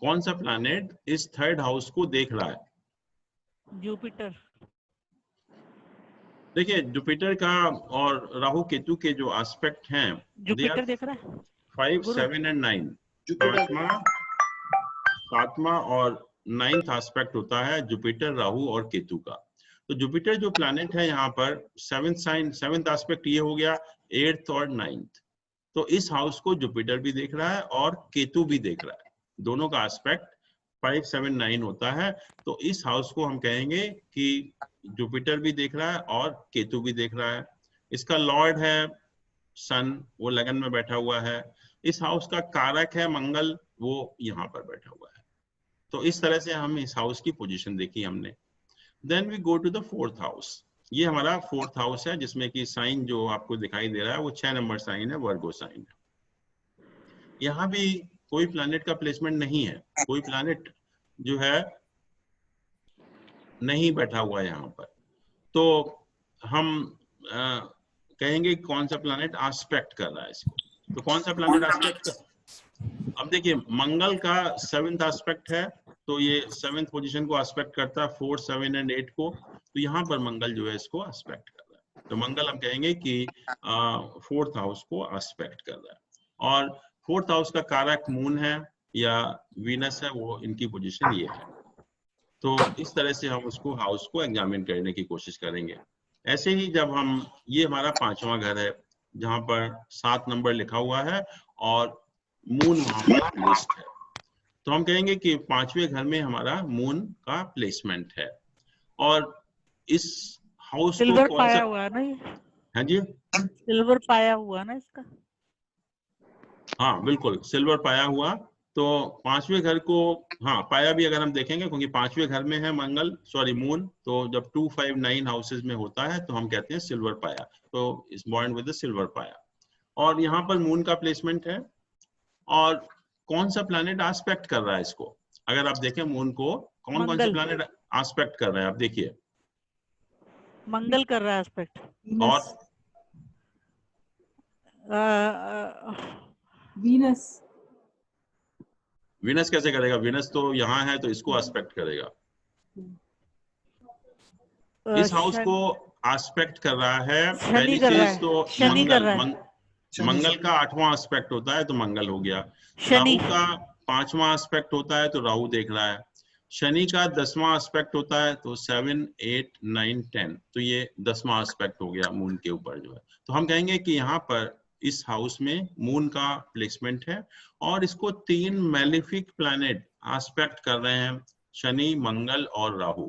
कौन सा प्लैनेट इस थर्ड हाउस को देख रहा है? जुपिटर। देखिए जुपिटर का और राहु केतु के जो एस्पेक्ट हैं, जुपिटर देख रहा है 5, 7 एंड 9, पांचवा, सातवां और 9th एस्पेक्ट होता है जुपिटर, राहु और केतु का। तो जुपिटर जो प्लैनेट है यहाँ पर 7th एस्पेक्ट ये हो गया, 8th और 9th। तो इस हाउस को जुपिटर भी देख रहा है और केतु भी देख रहा है, दोनों का एस्पेक्ट 5, 7, 9 होता है। तो इस हाउस को हम कहेंगे कि जुपिटर भी देख रहा है और केतु भी देख रहा है। इसका लॉर्ड है सन, वो लगन में बैठा हुआ है। इस हाउस का कारक है मंगल, वो यहाँ पर बैठा हुआ है। तो इस तरह से हम इस हाउस की पोजीशन देखी हमने। Then we go to the 4th house. ये हमारा 4th हाउस है, जिसमें कि साइन जो आपको दिखाई दे रहा है वो 6 नंबर साइन है, वर्गो साइन है। यहाँ भी कोई प्लैनेट का प्लेसमेंट नहीं है, कोई प्लैनेट जो है नहीं बैठा हुआ है यहाँ पर। तो हम कहेंगे कौन सा प्लैनेट एस्पेक्ट कर रहा है इसको। तो कौन सा प्लैनेट एस्पेक्ट कर, अब देखिए मंगल का 7th एस्पेक्ट है, तो ये 7th पोजीशन को एस्पेक्ट करता है, 4, 7 एंड 8 को। तो यहाँ पर मंगल जो है इसको एस्पेक्ट कर रहा है। तो मंगल हम कहेंगे कि 4th हाउस को एस्पेक्ट कर रहा है। और 4th हाउस का कारक मून है या वीनस है, वो इनकी पोजीशन ये है। तो इस तरह से हम उसको हाउस को एग्जामिन करने की कोशिश करेंगे। ऐसे ही जब हम, ये हमारा 5वां घर है जहाँ पर 7 नंबर लिखा हुआ है और मून वहां पर प्लेस्ड है, तो हम कहेंगे कि 5वें घर में हमारा मून का प्लेसमेंट है। और इस हाउस को कौन सा, हुआ ना ये? हाँ जी, सिल्वर पाया हुआ ना इसका? हाँ बिल्कुल, सिल्वर पाया हुआ। तो 5वें घर को, हाँ पाया भी अगर हम देखेंगे, क्योंकि 5वें घर में है मंगल, सॉरी मून, तो जब 2, 5, 9 हाउसेज में होता है तो हम कहते हैं सिल्वर पाया। तो इस बॉर्न विद द सिल्वर पाया, और यहाँ पर मून का प्लेसमेंट है। और कौन सा प्लैनेट एस्पेक्ट कर रहा है इसको, अगर आप देखें मून को, कौन से प्लैनेट एस्पेक्ट कर रहे हैं, आप देखिए। मंगल कर रहा है एस्पेक्ट। और वीनस। वीनस कैसे करेगा? वीनस तो यहाँ है, तो इसको एस्पेक्ट करेगा। इस हाउस को एस्पेक्ट कर रहा है, पहली चीज तो मंगल का 8वां एस्पेक्ट होता है, तो मंगल हो गया। राहु का 5वां एस्पेक्ट होता है, तो राहु देख रहा है। शनि का 10वां एस्पेक्ट होता है, तो 7, 8, 9, 10, तो ये 10वां एस्पेक्ट हो गया मून के ऊपर जो है। तो हम कहेंगे कि यहाँ पर इस हाउस में मून का प्लेसमेंट है, और इसको 3 मैलिफिक प्लैनेट एस्पेक्ट कर रहे हैं, शनि, मंगल और राहु।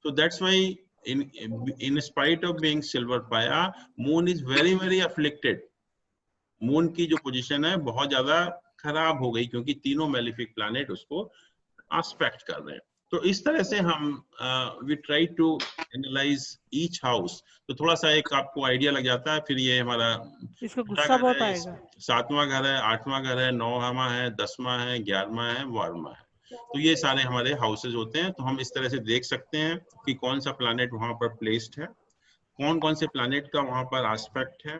तो that's why in spite of being silver paya, moon is very afflicted. Moon की जो पोजीशन है बहुत ज्यादा खराब हो गई, क्योंकि तीनों मैलिफिक प्लैनेट उसको एस्पेक्ट कर रहे हैं। तो इस तरह से हम we try to analyse each house. तो थोड़ा सा एक आपको आइडिया लग जाता है। फिर ये हमारा इसको गुस्सा बहुत आएगा। 7वां घर है, 8वां घर है, 9वां है, 10वां है, 11वां है, 12वां है। तो ये सारे हमारे हाउसेज होते हैं। तो हम इस तरह से देख सकते हैं कि कौन सा प्लैनेट वहां पर प्लेस्ड है, कौन कौन से प्लैनेट का वहां पर एस्पेक्ट है,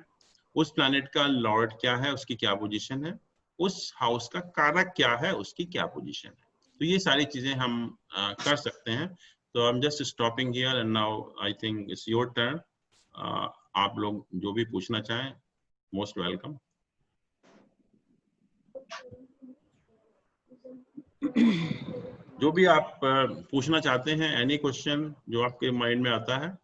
उस प्लैनेट का लॉर्ड क्या है, उसकी क्या पोजीशन है, उस हाउस का कारक क्या है, उसकी क्या पोजीशन है। तो ये सारी चीजें हम कर सकते हैं। तो I am just stopping here and now I think it's your turn. आप लोग जो भी पूछना चाहें, मोस्ट वेलकम। जो भी आप पूछना चाहते हैं, एनी क्वेश्चन जो आपके माइंड में आता है।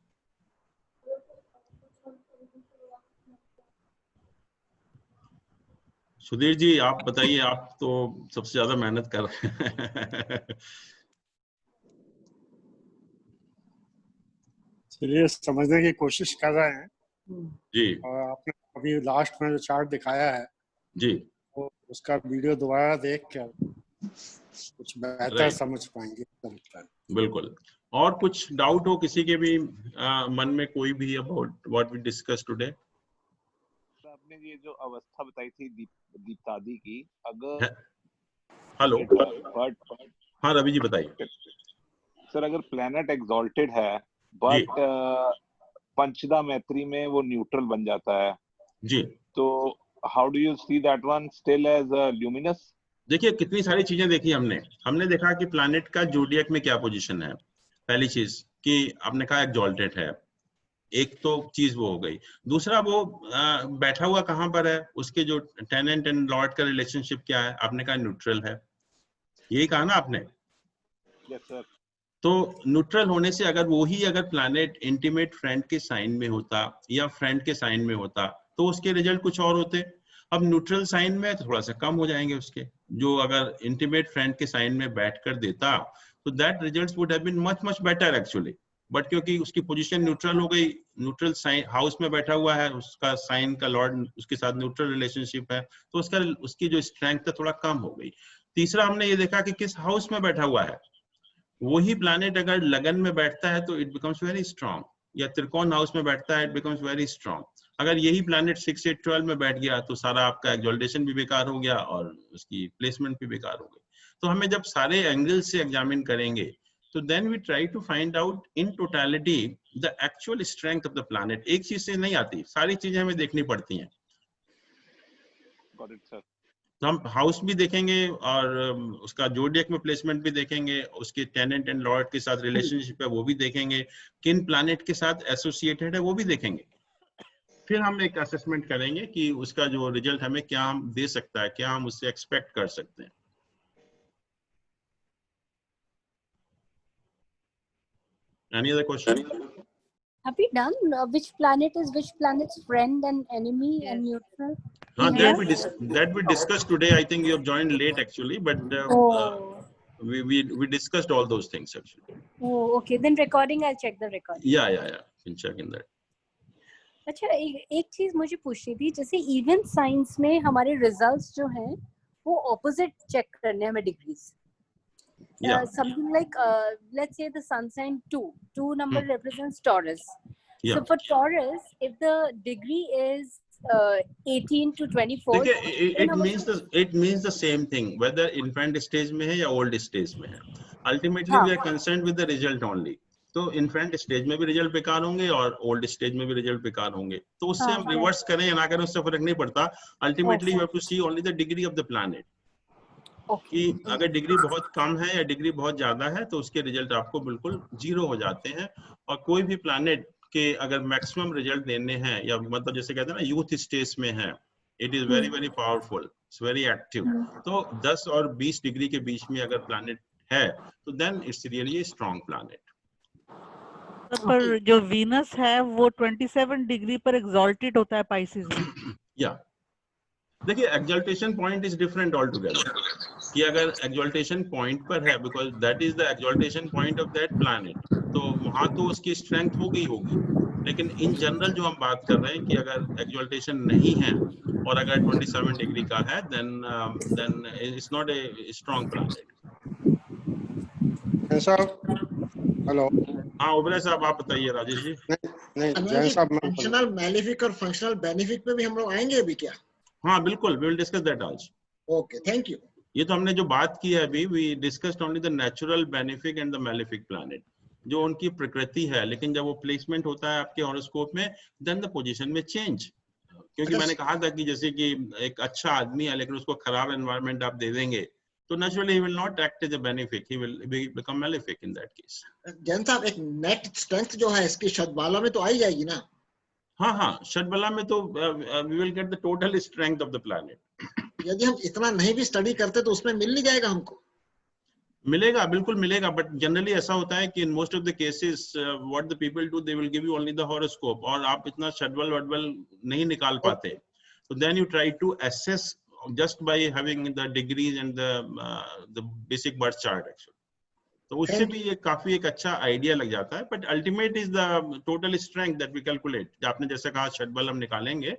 सुधीर जी आप बताइए, आप तो सबसे ज्यादा मेहनत कर रहे हैं। चलिए समझने की कोशिश कर रहे हैं जी और आपने अभी लास्ट में जो चार्ट दिखाया है जी तो उसका वीडियो दोबारा देख कर कुछ बेहतर Right. समझ पाएंगे लगता है। बिल्कुल। और कुछ डाउट हो किसी के भी मन में, कोई भी about what we discuss today? आपने ये जो अवस्था बताई थी दीप्तादि की, अगर हेलो बट हाँ रवि जी बताइए। सर अगर प्लेनेट एग्जॉल्टेड है जी बट पंचदा मैत्री में वो न्यूट्रल बन जाता है, जी तो how do you see that one still as luminous? देखिए कितनी सारी चीजें देखी हमने देखा कि प्लैनेट का जोडियक में क्या पोजीशन है। पहली चीज कि आपने कहा एग्जॉल्टेड है, एक तो चीज वो हो गई। दूसरा वो बैठा हुआ कहाँ पर है, उसके जो टेनेंट एंड लॉर्ड का रिलेशनशिप क्या है, आपने कहा न्यूट्रल है, यही कहा ना आपने। Yes sir. तो न्यूट्रल होने से अगर वही अगर प्लैनेट इंटीमेट फ्रेंड के साइन में होता या फ्रेंड के साइन में होता तो उसके रिजल्ट कुछ और होते। अब न्यूट्रल साइन में तो थोड़ा सा कम हो जाएंगे उसके, जो अगर इंटीमेट फ्रेंड के साइन में बैठकर देता तो that results would have been much better actually. But क्योंकि उसकी पोजीशन न्यूट्रल हो गई, न्यूट्रल साइन हाउस में बैठा हुआ है, उसका साइन का लॉर्ड उसके साथ न्यूट्रल रिलेशनशिप है, तो उसकी जो स्ट्रेंथ है थोड़ा कम हो गई। तीसरा हमने ये देखा कि किस हाउस में बैठा हुआ है। वही प्लैनेट अगर लगन में बैठता है तो इट बिकम्स वेरी स्ट्रांग, या त्रिकोण हाउस में बैठता है इट बिकम्स वेरी स्ट्रांग। अगर यही प्लैनेट 6, 8, 12 में बैठ गया तो सारा आपका एक्सॉल्टेशन भी बेकार हो गया और उसकी प्लेसमेंट भी बेकार हो गई। तो हमें जब सारे एंगल से एग्जामिन करेंगे तो then we try to find out in totality the actual strength of the planet. एक चीज से नहीं आती, सारी चीजें हमें देखनी पड़ती हैं। Got it sir. तो हम हाउस भी देखेंगे और उसका जोडियक में प्लेसमेंट भी देखेंगे, उसके टेनेंट एंड लॉर्ड के साथ रिलेशनशिप है वो भी देखेंगे, किन प्लैनेट के साथ एसोसिएटेड है वो भी देखेंगे। फिर हम एक असेसमेंट करेंगे कि उसका जो रिजल्ट हमें क्या हम दे सकता है, क्या हम उससे एक्सपेक्ट कर सकते हैं। Any other question? Have we done which planet is which planet's friend and enemy and neutral? That we discussed today. I think you have joined late actually, but we discussed all those things actually. Oh, okay. Then recording, I'll check the recording. Yeah. You can check in that. अच्छा, एक चीज मुझे पूछनी थी, जैसे even science में हमारे results जो हैं वो ऑपोजिट चेक करने हैं हमें degrees. Something like let's say the sun sign 2 number represents Taurus. Yeah. So for Taurus, if the degree is 18 to 24, it means the same thing whether infant stage में है या old stage में है। Ultimately we are concerned with the result only. तो infant stage में भी result बेकार होंगे और old stage में भी रिजल्ट बेकार होंगे, तो उससे हम रिवर्स करें या ना करें उससे फर्क नहीं पड़ता। Ultimately you have to see only the degree of the planet. कि अगर डिग्री बहुत कम है या डिग्री बहुत ज्यादा है तो उसके रिजल्ट आपको बिल्कुल 0 हो जाते हैं। और कोई भी प्लैनेट के अगर मैक्सिमम रिजल्ट देने हैं, या मतलब जैसे कहते हैं ना यूथ स्टेज में है, it is very powerful, it's very active. तो 10 और 20 डिग्री के बीच में अगर प्लैनेट है तो then it's really a strong planet. पर जो वीनस है वो 27 डिग्री पर एग्जॉल्टेड होता है पाइसेस में। या देखिए exaltation point is different all together, कि अगर एक्सल्टेशन पॉइंट पर है because that is the exaltation point of that planet, तो वहां तो उसकी स्ट्रेंथ होगी। लेकिन इन जनरल जो हम बात कर रहे हैं कि अगर एक्सल्टेशन नहीं है और अगर 27 डिग्री का है then it's not a strong planet. Hello हाँ ओबराय साहब आप बताइए। राजेश जी नहीं साहब, फंक्शनल मैलेफिक और फंक्शनल बेनिफिक पे भी हम लोग आएंगे अभी क्या? हाँ बिल्कुल, वी विल डिस्कस दैट आज। Okay, thank you. ये तो हमने जो बात की है अभी, we discussed only the natural benefic and the malefic planet, जो उनकी प्रकृति है। लेकिन जब वो प्लेसमेंट होता है आपके हॉरोस्कोप में, देन द पोजीशन में चेंज क्योंकि मैंने कहा था कि जैसे कि एक अच्छा आदमी है लेकिन उसको खराब एनवायरनमेंट आप दे देंगे तो naturally he will not act as a benefic, he will become malefic in that case. Jain साहब एक नेट स्ट्रेंथ जो है इसकी शतबाला में तो आई जाएगी ना? हाँ हाँ, शतबाला में तो we will get the total strength of the planet. यदि हम इतना नहीं भी स्टडी करते तो उसमें मिल नहीं जाएगा हमको? मिलेगा, बिल्कुल मिलेगा, बट जनरली ऐसा होता है कि in most of the cases what the people do, they will give you only the horoscope, और आप इतना शतबल वटबल नहीं निकाल पाते, तो then you try to assess just by having the degrees and the basic birth chart actually, तो उससे भी ये काफी एक अच्छा आइडिया लग जाता है, but ultimate is the total strength that we calculate. आपने जैसे कहा शतबल हम निकालेंगे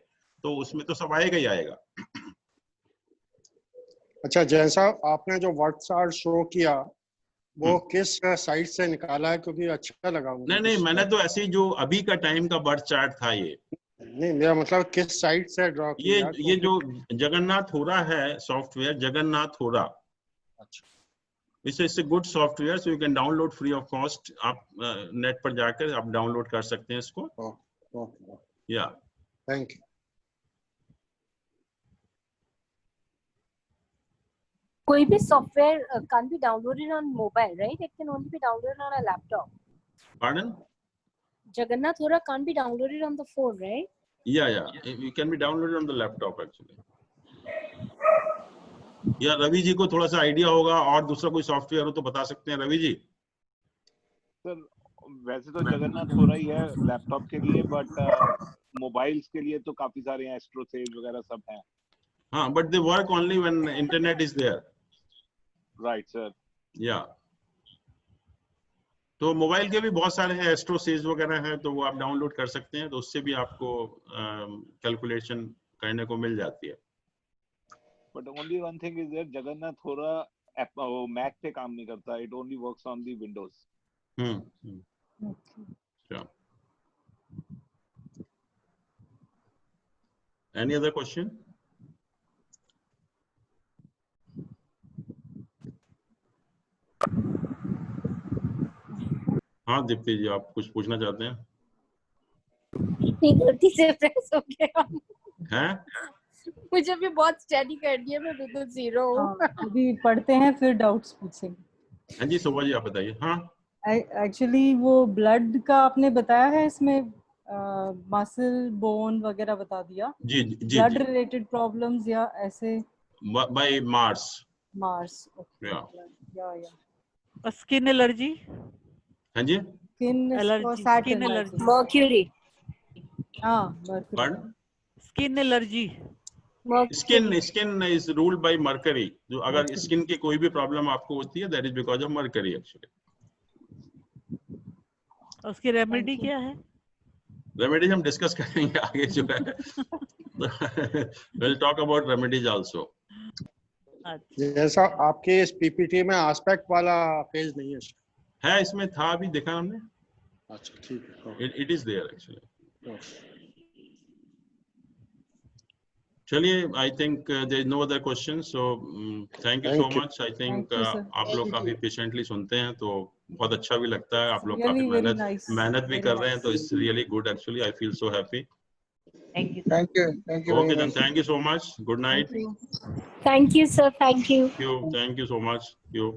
तो उसमें तो सब आएगा ही आएगा। अच्छा जैन साहब, आपने जो वर्ड चार्ट शो किया वो किस साइट से निकाला है? क्योंकि अच्छा लगा मुझे। नहीं, मैंने तो ऐसे जो अभी का टाइम का बर्थ चार्ट था ये। नहीं, मेरा मतलब किस साइट से ड्रॉ किया? ये जो जगन्नाथ होरा है सॉफ्टवेयर, जगन्नाथ होरा, अच्छा, it's a good software, so you can download free of cost. आप नेट पर जाकर आप डाउनलोड कर सकते हैं इसको। ओके, या थैंक यू। कोई भी software can't be downloaded on mobile, right? It can only be downloaded on a laptop. Pardon? Jagannath Hora can't be downloaded on the phone, right? Yeah, it can be downloaded on the laptop actually. या रवि जी को थोड़ा सा idea होगा और दूसरा कोई software हो तो बता सकते हैं रवि जी। सर वैसे तो जगन्नाथ हो रही है लैपटॉप के लिए, बट मोबाइल्स के लिए तो काफी सारे हैं, एस्ट्रोसेज वगैरह सब हैं। हाँ, but they work only when internet is there. Right sir. या तो मोबाइल के भी बहुत सारे हैं, एस्ट्रोसेज वगैरह हैं, तो वो आप डाउनलोड कर सकते हैं, तो उससे भी आपको कैलकुलेशन करने को मिल जाती है। But only one thing is that Jagannath थोड़ा मैक पे काम नहीं करता, it only works on the Windows. Any other question? हाँ दीप्ति जी, आप कुछ पूछना चाहते हैं? गलती से प्रेस हो गया हैं? मुझे भी बहुत स्टडी करनी है, मैं बिल्कुल जीरो हूँ। अभी पढ़ते हैं फिर डाउट्स पूछेंगे। हाँ जी शोभा जी, आप बताइए। हाँ एक्चुअली वो ब्लड का आपने बताया है, इसमें मसल बोन वगैरह बता दिया। जी ब्लड रिलेटेड प्रॉब्लम्स या ऐसे बाय मार्स। या स्किन एलर्जी। हाँ जी, skin allergy, Saturn, skin allergy, Mercury. हाँ Mercury, skin allergy. Skin is ruled by Mercury. जो अगर स्किन की कोई भी प्रॉब्लम आपको होती है, that is because of mercury actually. उसकी रेमेडी क्या है? रेमेडीज हम डिस्कस करेंगे आगे जो है। we'll talk about remedies also. जैसा आपके इस पीपीटी में एस्पेक्ट वाला पेज नहीं है, इसमें था, अभी देखा हमने। अच्छा ठीक है, इट इज देयर एक्चुअली। चलिए, I think there is no other question, so thank you so much. I think आप लोग काफी पेशेंटली सुनते हैं तो बहुत अच्छा भी लगता है। आप लोग काफी मेहनत भी कर रहे हैं, तो it's really good actually. I feel so happy. Thank you. Okay then, thank you so much. Good night. Thank you, sir. Thank you. Thank you so much. You.